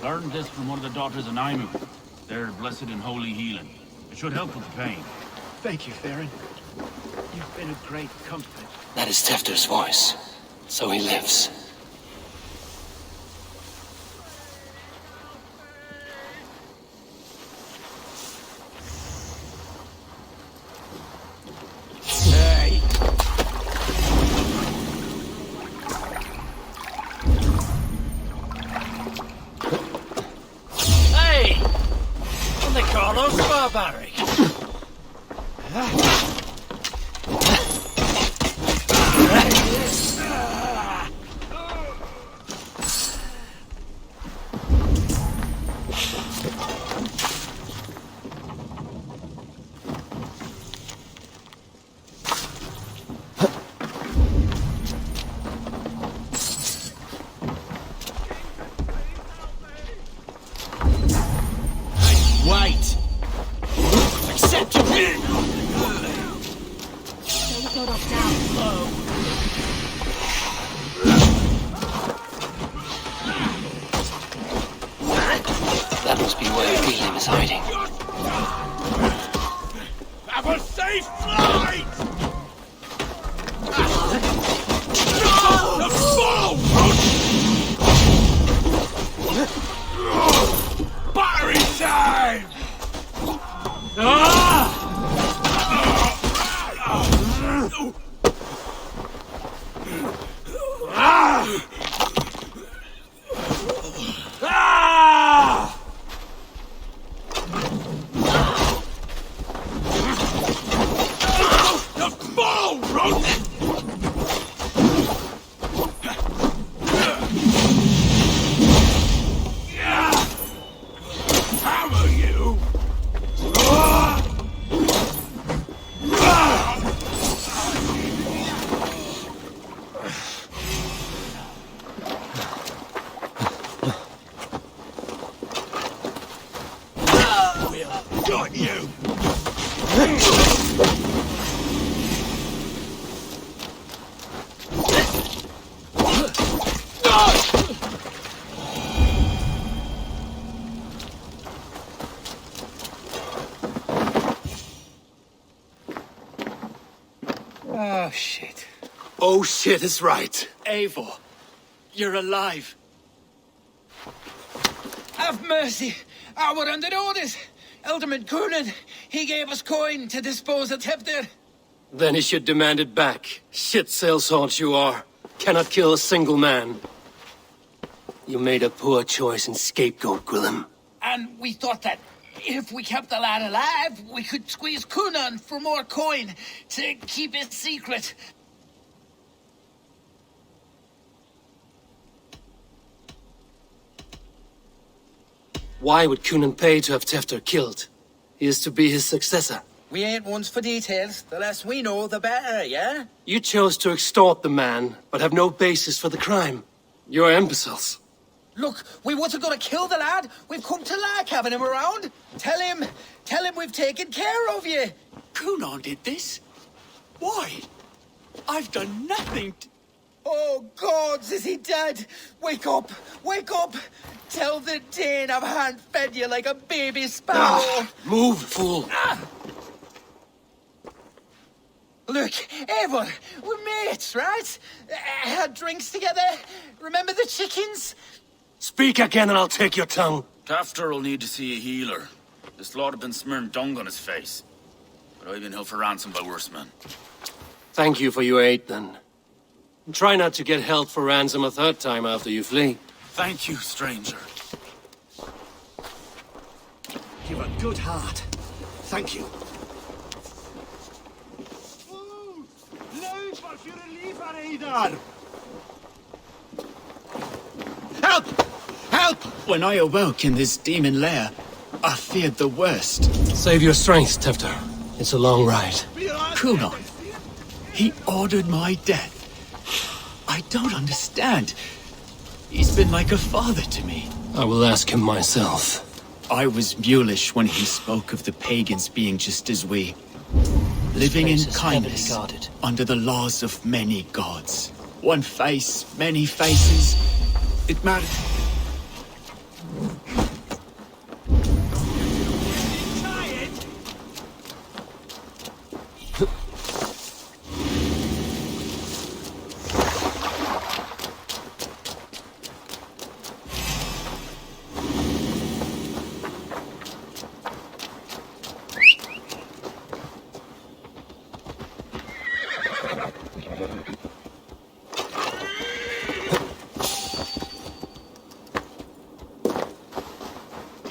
Learned this from one of the daughters of Nainu. They're blessed in holy healing. It should help with the pain. Thank you, Theron. You've been a great comfort. That is Tefter's voice. So he lives. Hey! Hey! What they call us barbaric? Wait! Accept your win! Don't go up down. That must be where Gilliam is hiding. Have a safe flight! Battery time! Hammer you! Got you! Oh, shit. Oh shit is right. Eivor, you're alive. Have mercy. We're under orders. Alderman Coonan, he gave us coin to dispose of Tefter. Then he should demand it back. Shit sellsword you are. Cannot kill a single man. You made a poor choice in scapegoat, Gwillem. And we thought that if we kept the lad alive, we could squeeze Coonan for more coin to keep it secret. Why would Coonan pay to have Tefter killed? He is to be his successor. We ain't ones for details. The less we know, the better, yeah? You chose to extort the man, but have no basis for the crime. You're imbeciles. Look, we wasn't gonna kill the lad. We've come to like having him around. Tell him we've taken care of you. Coonan did this? Why? I've done nothing to... Oh, gods, is he dead? Wake up! Wake up! Tell the Dane I've hand-fed you like a baby sparrow. Move, fool. Look, Eivor, we're mates, right? Had drinks together. Remember the chickens? Speak again and I'll take your tongue. Tafter will need to see a healer. This lord have been smearing dung on his face. But I've been held for ransom by worse men. Thank you for your aid, then. Try not to get held for ransom a third time after you flee. Thank you, stranger. You've a good heart. Thank you. Help! Help! When I awoke in this demon lair, I feared the worst. Save your strength, Tefter. It's a long ride. Coonan. He ordered my death. I don't understand. He's been like a father to me. I will ask him myself. I was mulish when he spoke of the pagans being just as we. Living in place is heavily kindness, guarded. under the laws of many gods. One face, many faces. It matters.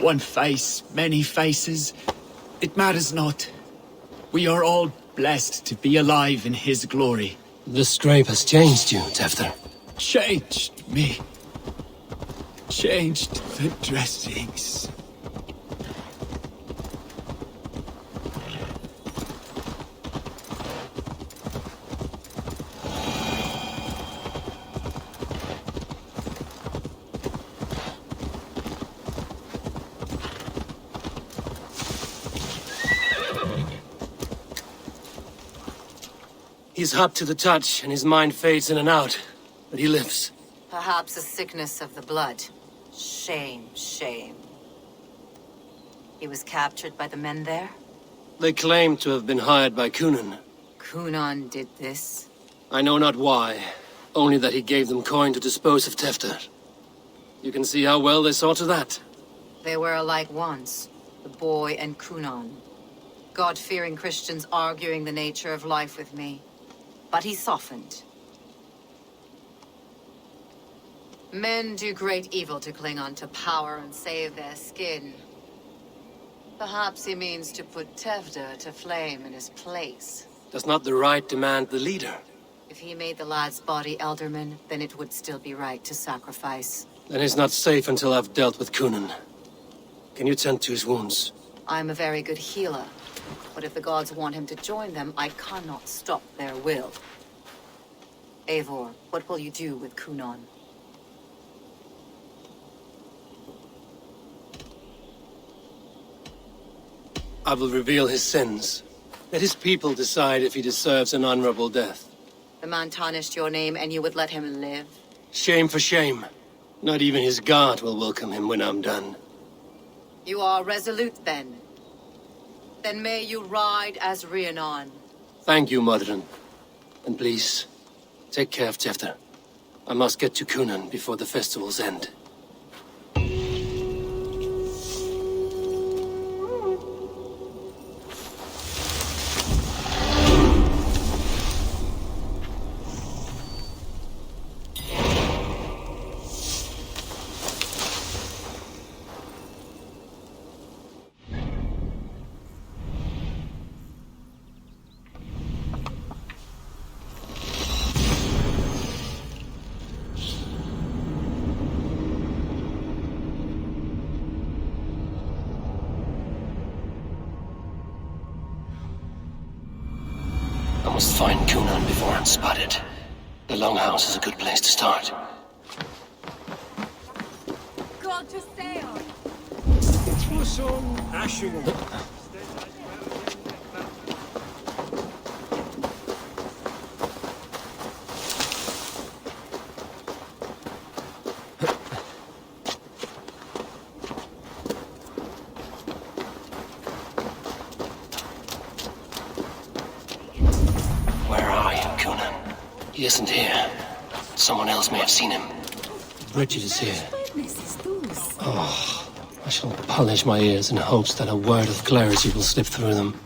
One face, many faces. It matters not. We are all blessed to be alive in his glory. The scrape has changed you, Tefter. Changed me. Changed the dressings. He's hot to the touch, and his mind fades in and out. But he lives. Perhaps a sickness of the blood. Shame, shame. He was captured by the men there? They claim to have been hired by Cunan. Cunan did this? I know not why, only that he gave them coin to dispose of Tefter. You can see how well they saw to that. They were alike once, the boy and Cunan. God-fearing Christians arguing the nature of life with me. But he softened. Men do great evil to cling on to power and save their skin. Perhaps he means to put Tefter to flame in his place. Does not the right demand the leader? If he made the lad's body Elderman, then it would still be right to sacrifice. Then he's not safe until I've dealt with Cunan. Can you tend to his wounds? I'm a very good healer. But if the gods want him to join them, I cannot stop their will. Eivor, what will you do with Cunan? I will reveal his sins. Let his people decide if he deserves an honorable death. The man tarnished your name and you would let him live? Shame for shame. Not even his guard will welcome him when I'm done. You are resolute then. Then may you ride as Rhiannon. Thank you, Modron. And please, take care of Tefter. I must get to Cunan before the festival's end. I must find Cunan before I'm spotted. The Longhouse is a good place to start. God to sail! For some ashing. He isn't here. Someone else may have seen him. Bridget is here. Oh, I shall polish my ears in hopes that a word of clarity will slip through them.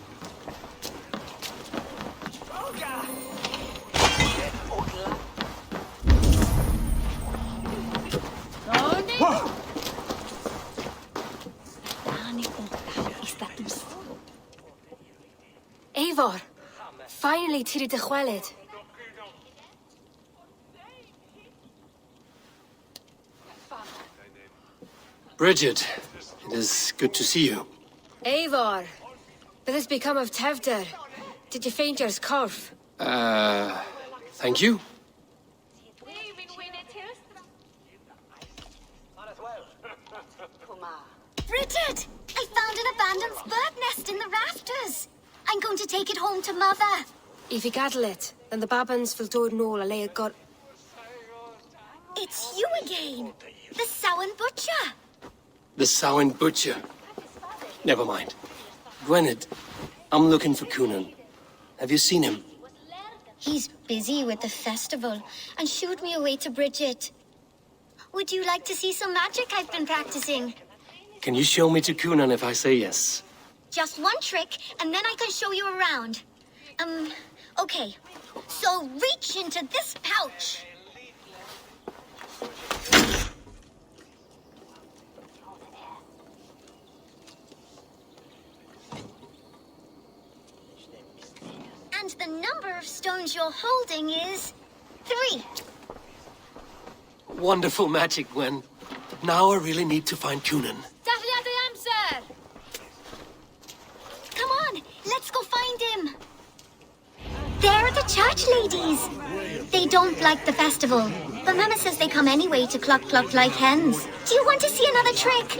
Eivor, finally tiri de chwelyd. Bridget, it is good to see you. Eivor, what has become of Tefter? Did you faint your scarf? Thank you. Bridget! Gadlet, and the Babans fil dod nôl a le a got... It's you again! The Samhain Butcher! The Samhain Butcher. Never mind. Gwynedd, I'm looking for Coonan. Have you seen him? He's busy with the festival and shooed me away to Bridget. Would you like to see some magic I've been practicing? Can you show me to Coonan if I say yes? Just one trick, and then I can show you around. Okay. So reach into this pouch. And the number of stones you're holding is 3. Wonderful magic, Gwen. Now I really need to find Coonan. Dafliad the answer! Come on, let's go find him. They're the church ladies. They don't like the festival, but Mama says they come anyway to cluck cluck like hens. Do you want to see another trick?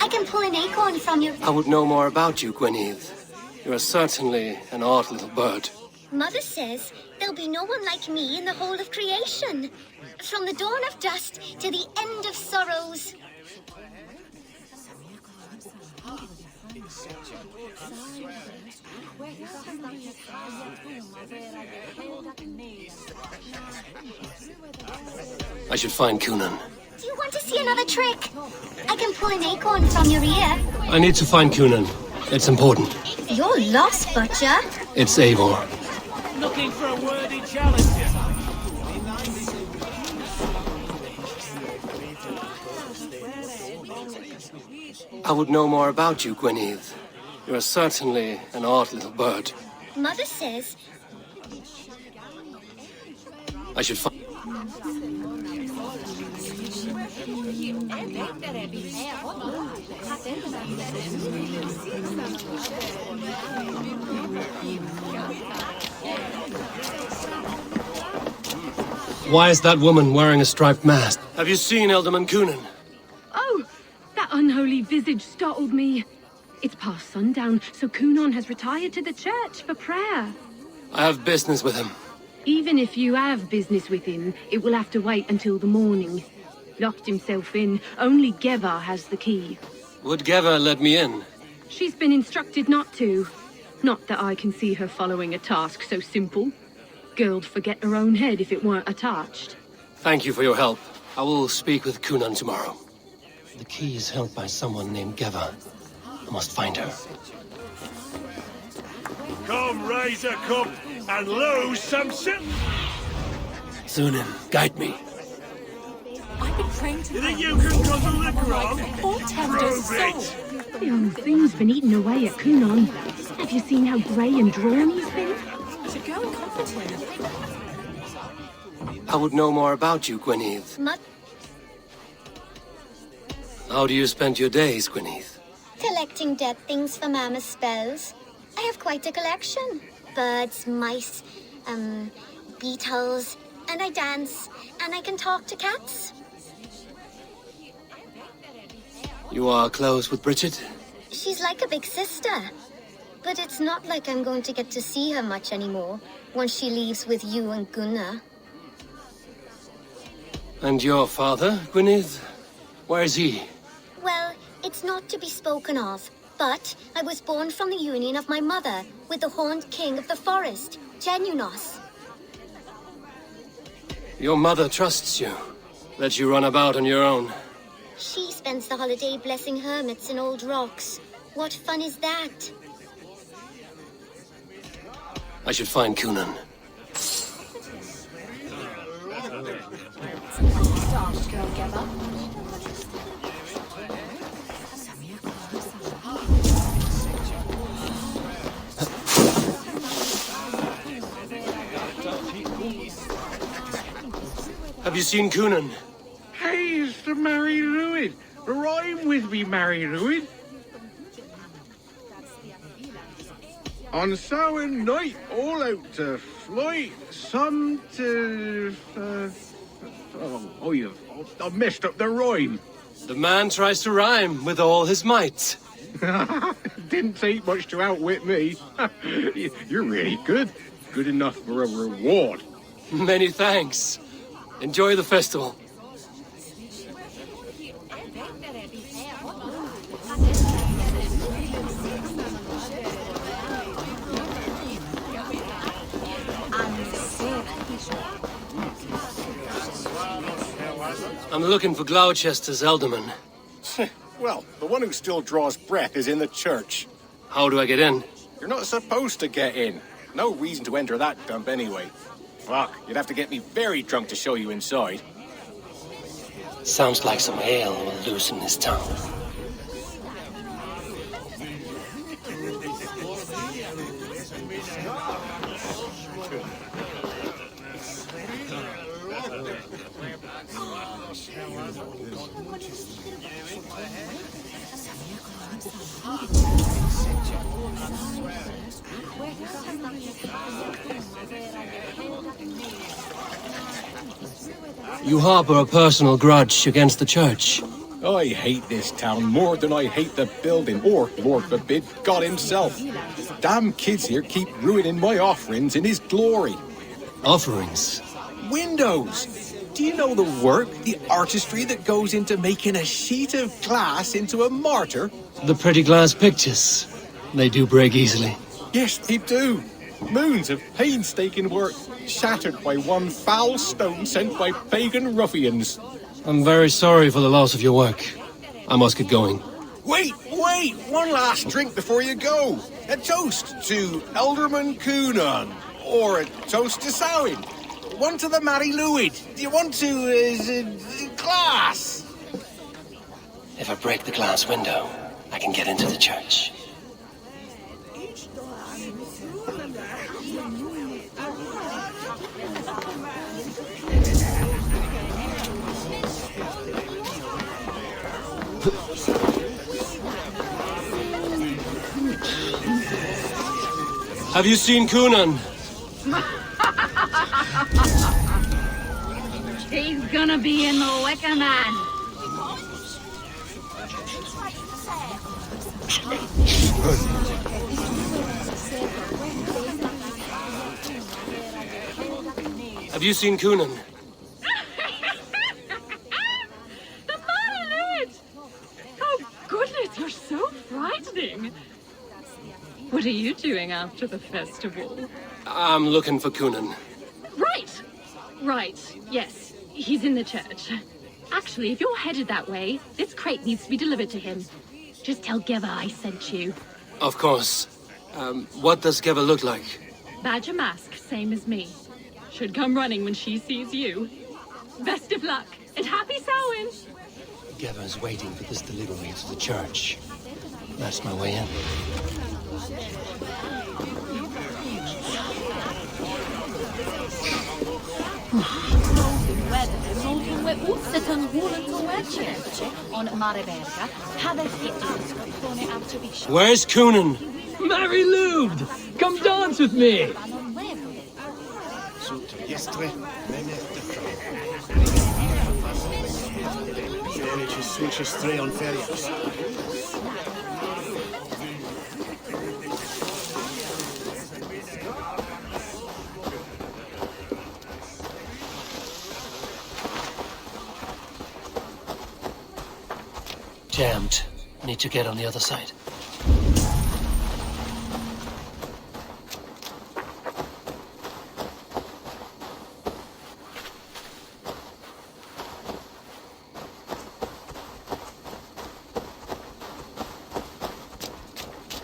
I can pull an acorn from your... I would know more about you, Gwynedd. You are certainly an odd little bird. Mother says there'll be no one like me in the whole of creation. From the dawn of dust to the end of sorrows. I should find Coonan. Do you want to see another trick? I can pull an acorn from your ear. I need to find Coonan. It's important. You're lost, Butcher. It's Eivor. Looking for a worthy challenger. I would know more about you, Gwynedd. You are certainly an odd little bird. Mother says... I should find... Why is that woman wearing a striped mask? Have you seen Elderman Coonan? Oh, that unholy visage startled me. It's past sundown, so Coonan has retired to the church for prayer. I have business with him. Even if you have business with him, it will have to wait until the morning. Locked himself in. Only Geva has the key. Would Geva let me in? She's been instructed not to. Not that I can see her following a task so simple. Girl'd forget her own head if it weren't attached. Thank you for your help. I will speak with Coonan tomorrow. The key is held by someone named Geva. I must find her. Come, raise a cup and lose some shit. Sunan, guide me. I've been trained to... You think you can cut a liquor on? Or tender Prove soul. it. The old thing's been eating away at Coonan. Have you seen how grey and drawn he's been? To go and comfort him. I would know more about you, Gwynedd. How do you spend your days, Gwynedd? Collecting dead things for Mama's spells. I have quite a collection. Birds, mice, beetles, and I dance, and I can talk to cats. You are close with Bridget? She's like a big sister. But it's not like I'm going to get to see her much anymore once she leaves with you and Gunnar. And your father, Gwynedd? Where is he? Well, it's not to be spoken of, but I was born from the union of my mother with the horned king of the forest, Genunos. Your mother trusts you. Lets you run about on your own. She spends the holiday blessing hermits in old rocks. What fun is that? I should find Coonan. Have you seen Coonan? Hey, it's the Mary Ruin. Rhyme with me, Mary Ruin. On Samhain night, all out to flight, some to... I've messed up the rhyme. The man tries to rhyme with all his might. Didn't take much to outwit me. You're really good. good enough for a reward. Many thanks. Enjoy the festival. I'm looking for Gloucester's alderman. Well, the one who still draws breath is in the church. How do I get in? You're not supposed to get in. No reason to enter that dump anyway. Fuck, you'd have to get me very drunk to show you inside. Sounds like some ale will loosen his tongue. You harbor a personal grudge against the church. I hate this town more than I hate the building, or, Lord forbid, God himself. Damn kids here keep ruining my offerings in his glory. Offerings? Windows! Do you know the work, the artistry that goes into making a sheet of glass into a martyr? The pretty glass pictures. They do break easily. Yes, they do. Moons of painstaking work, shattered by one foul stone sent by pagan ruffians. I'm very sorry for the loss of your work. I must get going. Wait! One last drink before you go. A toast to Alderman Coonan. Or a toast to Samhain. One to the Mary Lwyd. Do you want to, glass? If I break the glass window, I can get into the church. Have you seen Coonan? He's gonna be in the Wicker Man. Have you seen Coonan? The man! Oh, goodness, you're so frightening. What are you doing after the festival? I'm looking for Coonan. Right, yes. He's in the church. Actually, if you're headed that way, this crate needs to be delivered to him. Just tell Geva I sent you. Of course. What does Geva look like? Badger mask, same as me. Should come running when she sees you. Best of luck, and happy Samhain! Geva's waiting for this delivery to the church. That's my way in. Where's Coonan? Mary Lwyd! Come dance with me! Jammed. Need to get on the other side.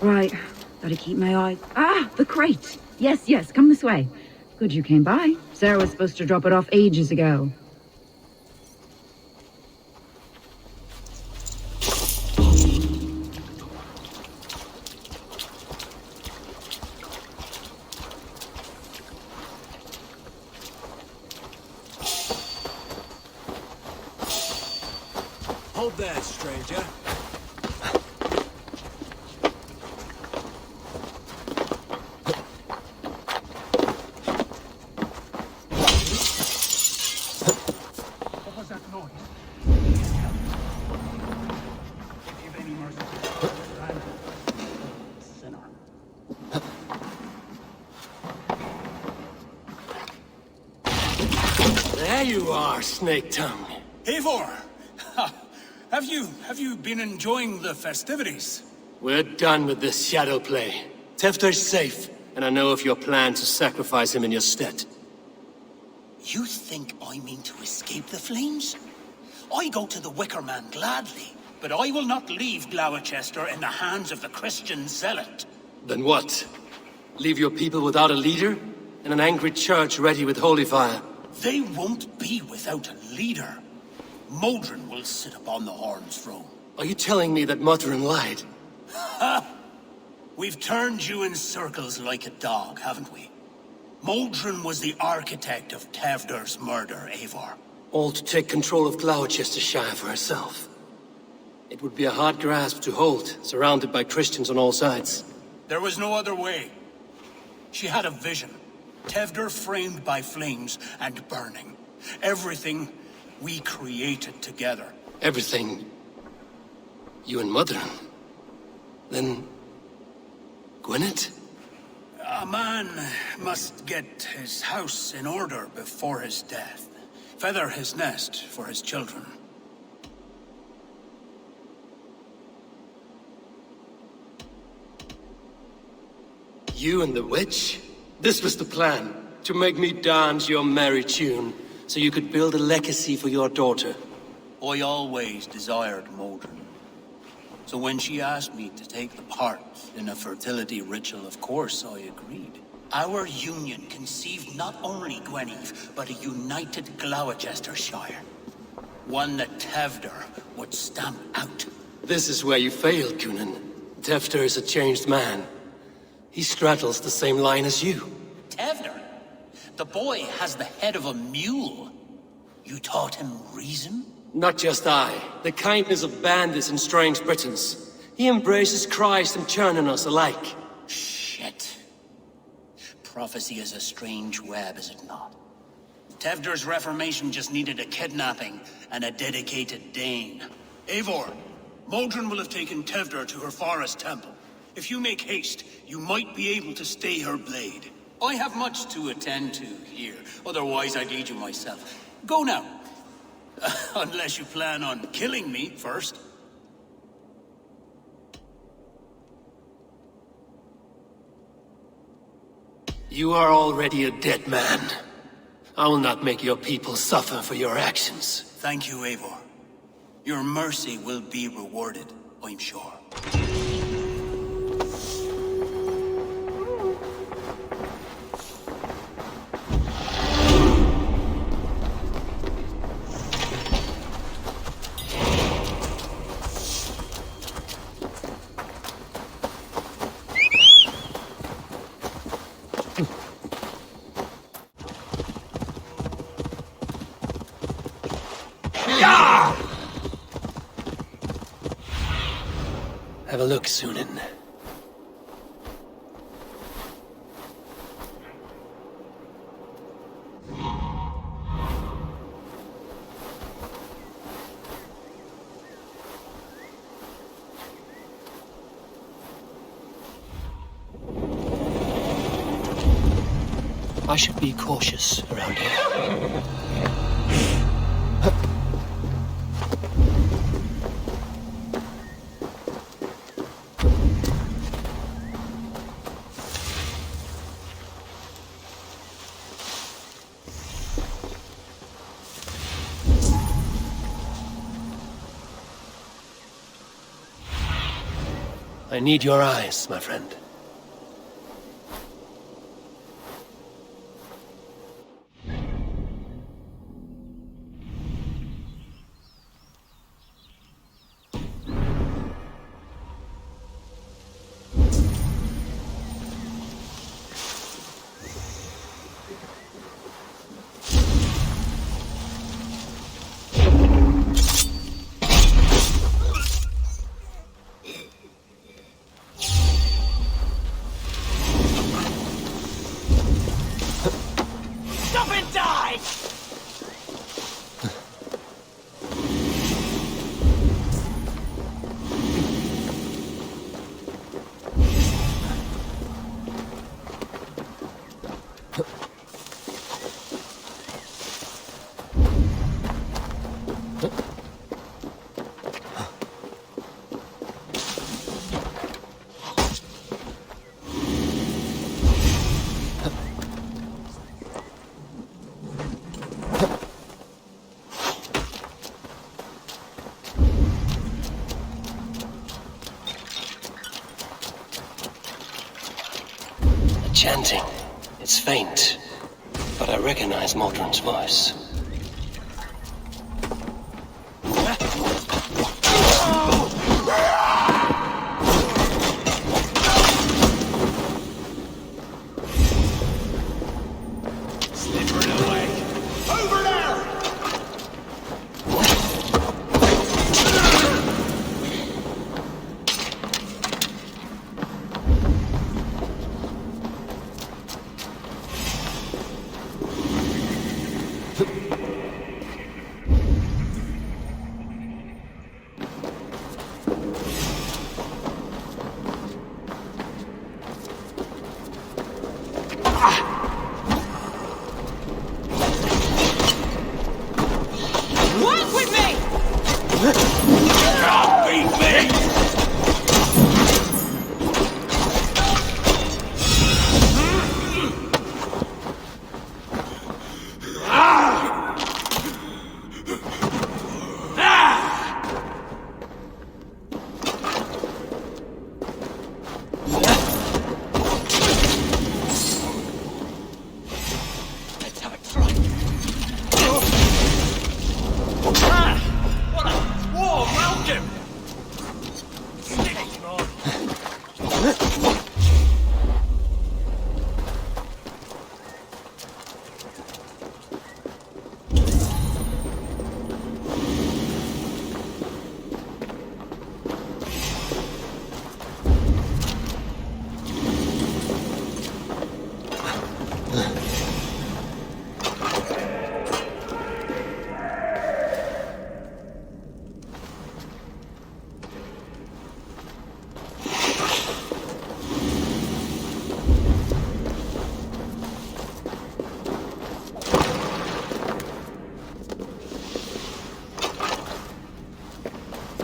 Right, better keep my eye. Ah, the crate! Yes, come this way. Good you came by. Sarah was supposed to drop it off ages ago. Hold there, stranger. There you are, Snake Tongue. Eivor! Have you been enjoying the festivities? We're done with this shadow play. Tefter's safe, and I know of your plan to sacrifice him in your stead. You think I mean to escape the flames? I go to the Wicker Man gladly, but I will not leave Glowecester in the hands of the Christian zealot. Then what? Leave your people without a leader? And an angry church ready with holy fire? They won't be without a leader. Modron will sit upon the Horn's throne. Are you telling me that Modron lied? Ha! We've turned you in circles like a dog, haven't we? Modron was the architect of Tevder's murder, Eivor. All to take control of Glowecestrescire for herself. It would be a hard grasp to hold, surrounded by Christians on all sides. There was no other way. She had a vision. Tevder framed by flames and burning. Everything we created together. Everything? You and Modron? Then... Gwyneth? A man must get his house in order before his death. Feather his nest for his children. You and the witch? This was the plan. To make me dance your merry tune, so you could build a legacy for your daughter. I always desired Modron. So when she asked me to take the part in a fertility ritual, of course I agreed. Our union conceived not only Gweneve, but a united Glowecestrescire. One that Tevder would stamp out. This is where you failed, Kunin. Tefter is a changed man. He straddles the same line as you. Tevder? The boy has the head of a mule. You taught him reason? Not just I. The kindness of bandits and strange Britons. He embraces Christ and churning us alike. Shit. Prophecy is a strange web, is it not? Tevder's reformation just needed a kidnapping and a dedicated Dane. Eivor, Modron will have taken Tevder to her forest temple. If you make haste, you might be able to stay her blade. I have much to attend to here, otherwise I'd lead you myself. Go now. Unless you plan on killing me first. You are already a dead man. I will not make your people suffer for your actions. Thank you, Eivor. Your mercy will be rewarded, I'm sure. Have a look, Sunan. I should be cautious around here. I need your eyes, my friend. chanting. It's faint, but I recognize Mordrin's voice.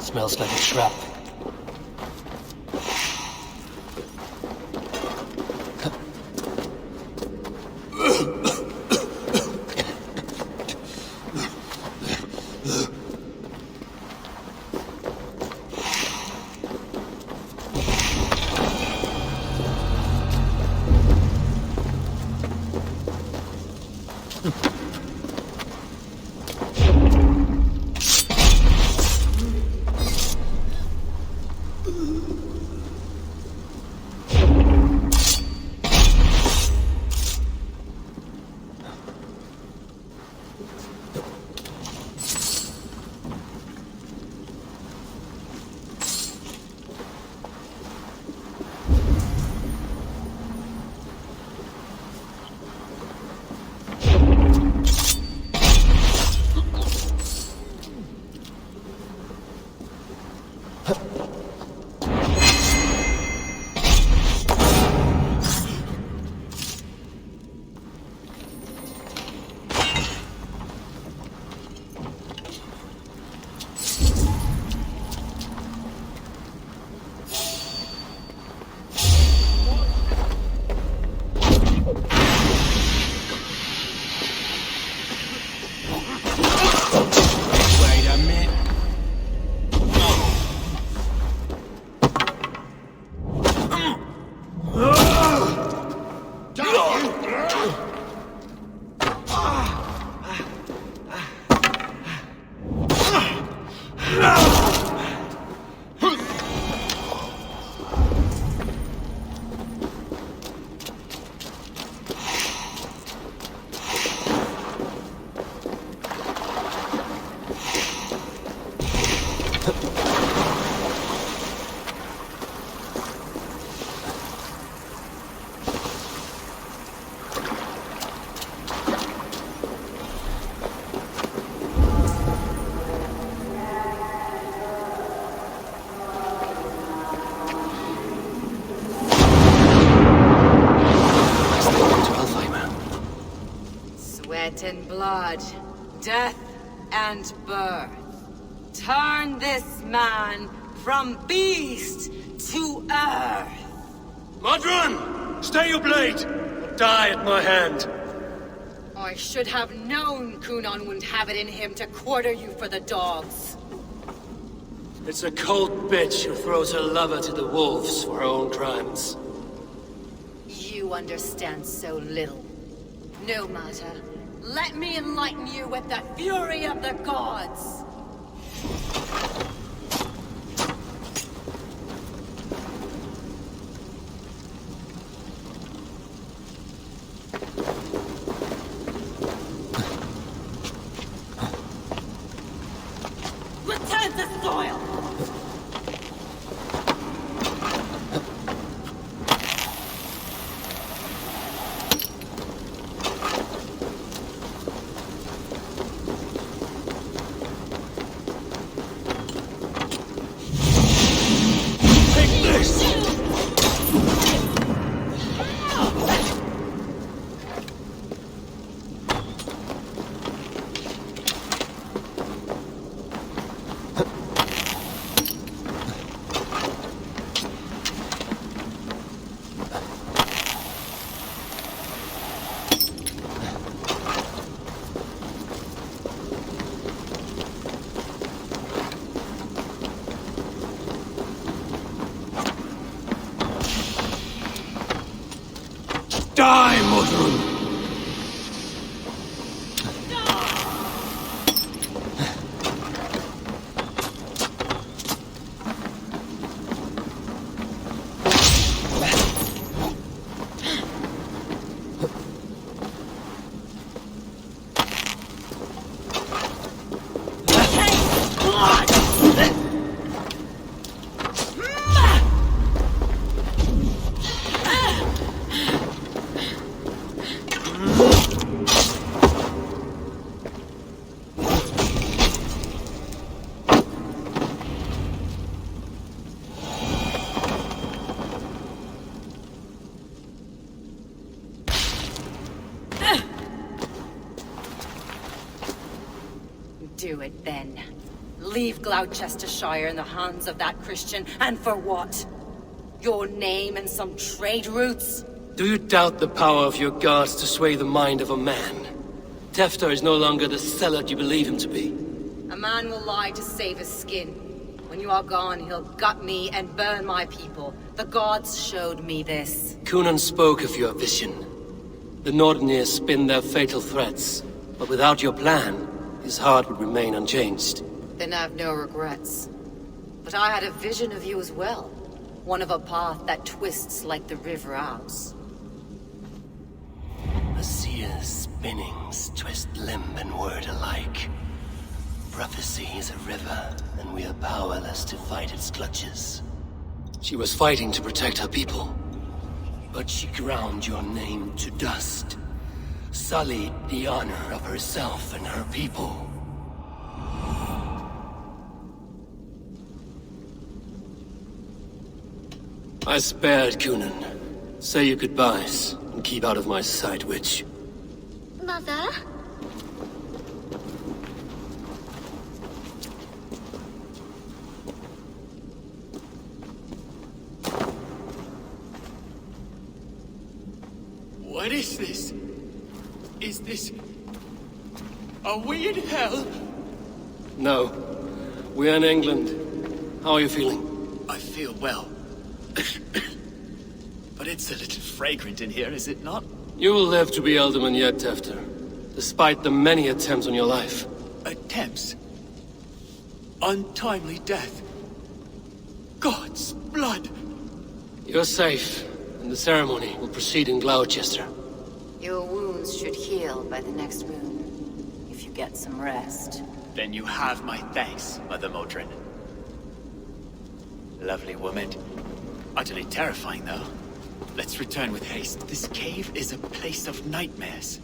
Smells like a trap. And blood, death and birth. Turn this man from beast to earth. Mordrin! Stay your blade! Or die at my hand. I should have known Kunon wouldn't have it in him to quarter you for the dogs. It's a cold bitch who throws her lover to the wolves for her own crimes. You understand so little. No matter. Let me enlighten you with the fury of the gods! Return to soil! Die, Modron! Do it then. Leave Glowecestrescire in the hands of that Christian, and for what? Your name and some trade routes? Do you doubt the power of your gods to sway the mind of a man? Tefter is no longer the zealot you believe him to be. A man will lie to save his skin. When you are gone, he'll gut me and burn my people. The gods showed me this. Cunan spoke of your vision. The Nordenir spin their fatal threats, but without your plan, his heart would remain unchanged. Then I have no regrets. But I had a vision of you as well. One of a path that twists like the river Ouse. A seer's spinnings twist limb and word alike. Prophecy is a river, and we are powerless to fight its clutches. She was fighting to protect her people, but she ground your name to dust. Sullied the honor of herself and her people. I spared Cunan. Say your goodbyes, and keep out of my sight, witch. Mother? What is this? Is this... Are we in hell? No. We're in England. How are you feeling? I feel well. But it's a little fragrant in here, is it not? You will live to be Elderman yet, Tefter. Despite the many attempts on your life. Attempts? Untimely death? God's blood! You're safe, and the ceremony will proceed in Gloucester. Your wounds should heal by the next moon, if you get some rest. Then you have my thanks, Mother Modron. Lovely woman. Utterly terrifying, though. Let's return with haste. This cave is a place of nightmares.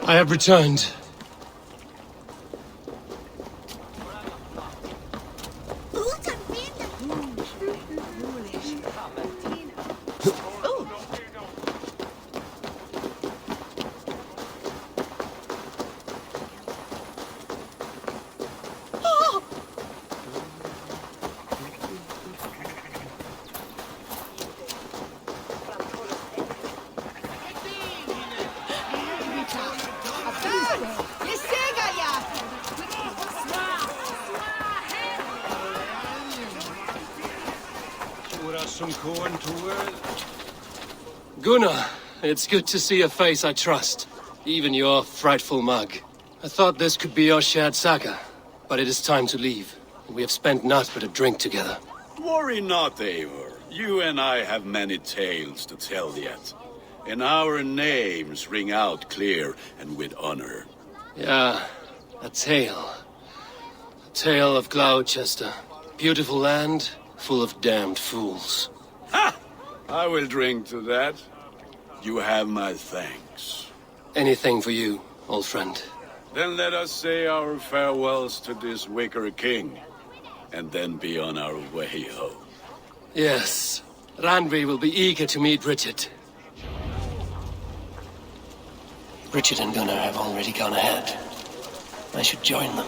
I have returned. Gunnar, it's good to see a face I trust. Even your frightful mug. I thought this could be your shared saga, but it is time to leave. We have spent naught but a drink together. Worry not, Eivor. You and I have many tales to tell yet. And our names ring out clear and with honor. Yeah, a tale. A tale of Gloucester. Beautiful land, full of damned fools. Ha! I will drink to that. You have my thanks. Anything for you, old friend. Then let us say our farewells to this Wicker King, and then be on our way home. Yes, Randvi will be eager to meet Richard. Richard and Gunnar have already gone ahead. I should join them.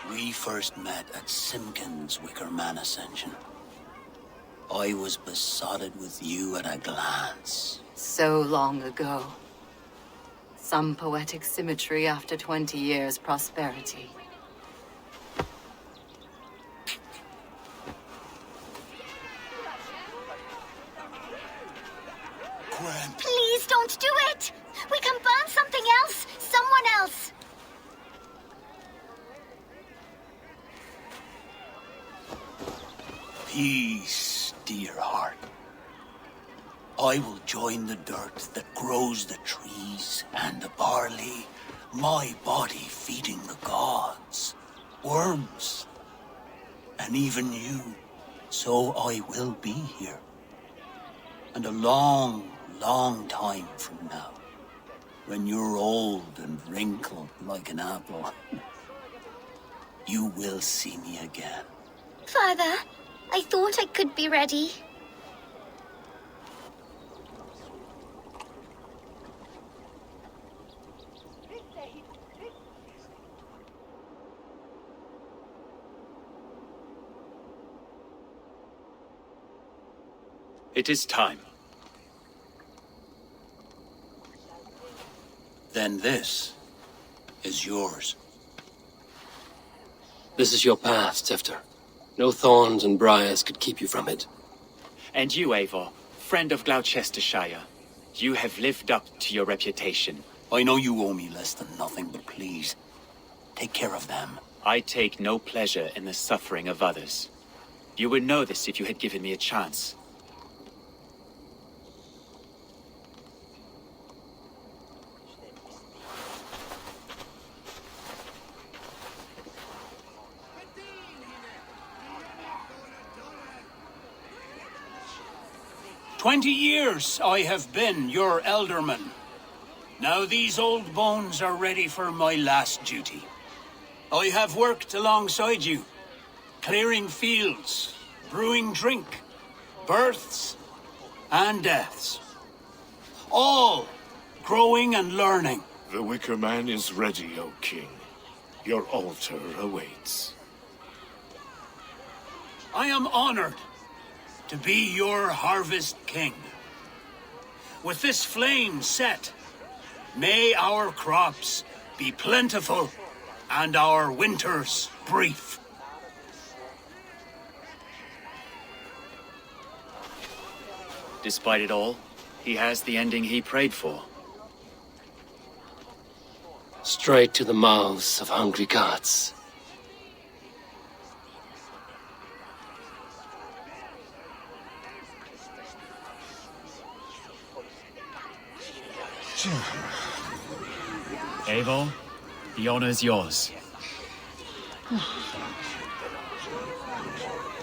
We first met at Simpkins' Wicker Man ascension. I was besotted with you at a glance. So long ago. Some poetic symmetry after 20 years' prosperity. Please don't do it! We can burn something else! Someone else! Peace, dear heart. I will join the dirt that grows the trees and the barley, my body feeding the gods, worms, and even you. So I will be here. And a long, long time from now, when you're old and wrinkled like an apple, you will see me again. Father, I thought I could be ready. It is time. Then this is yours. This is your path, Tifter. No thorns and briars could keep you from it. And you, Eivor, friend of Gloucestershire, you have lived up to your reputation. I know you owe me less than nothing, but please, take care of them. I take no pleasure in the suffering of others. You would know this if you had given me a chance. "20 years I have been your elderman. Now these old bones are ready for my last duty. I have worked alongside you, clearing fields, brewing drink, births and deaths. All growing and learning. The Wicker Man is ready, O King. Your altar awaits. I am honored to be your harvest king. With this flame set, may our crops be plentiful and our winters brief. Despite it all, he has the ending he prayed for. Straight to the mouths of hungry gods. Eivor, the honor's yours.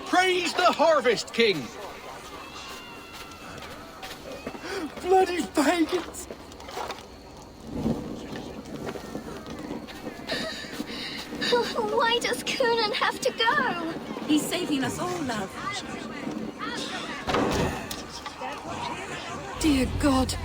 Praise the Harvest King! Bloody pagans! Why does Coonan have to go? He's saving us all, love. Dear God.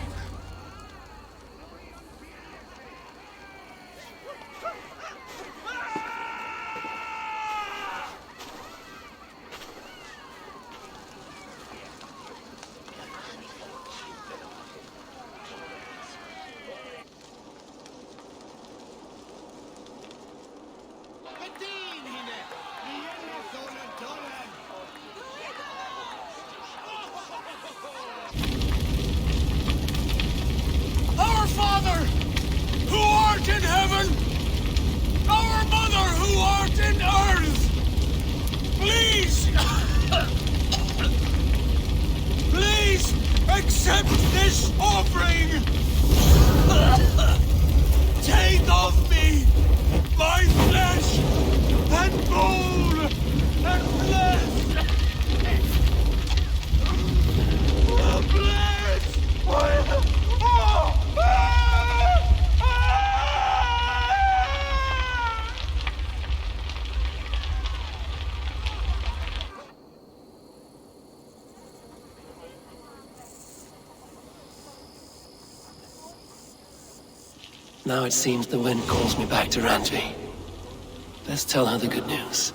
Our Father, who art in heaven, our Mother, who art in earth, please, please accept this offering. Take of me my flesh and bone and blood. Now it seems the wind calls me back to Randvi. Let's tell her the good news.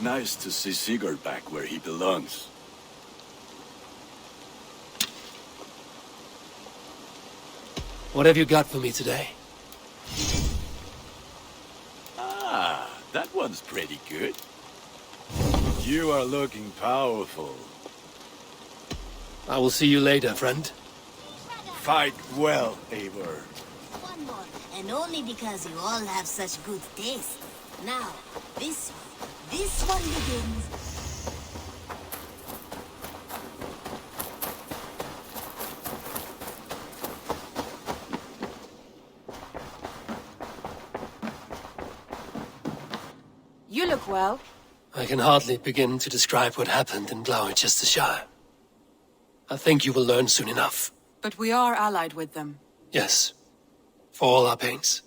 Nice to see Sigurd back where he belongs. What have you got for me today? Ah, that one's pretty good. You are looking powerful. I will see you later, friend. Fight well, Eivor. One more, and only because you all have such good taste. Now, this one begins. You look well. I can hardly begin to describe what happened in Glowecestrescire. I think you will learn soon enough. But we are allied with them. Yes, for all our pains.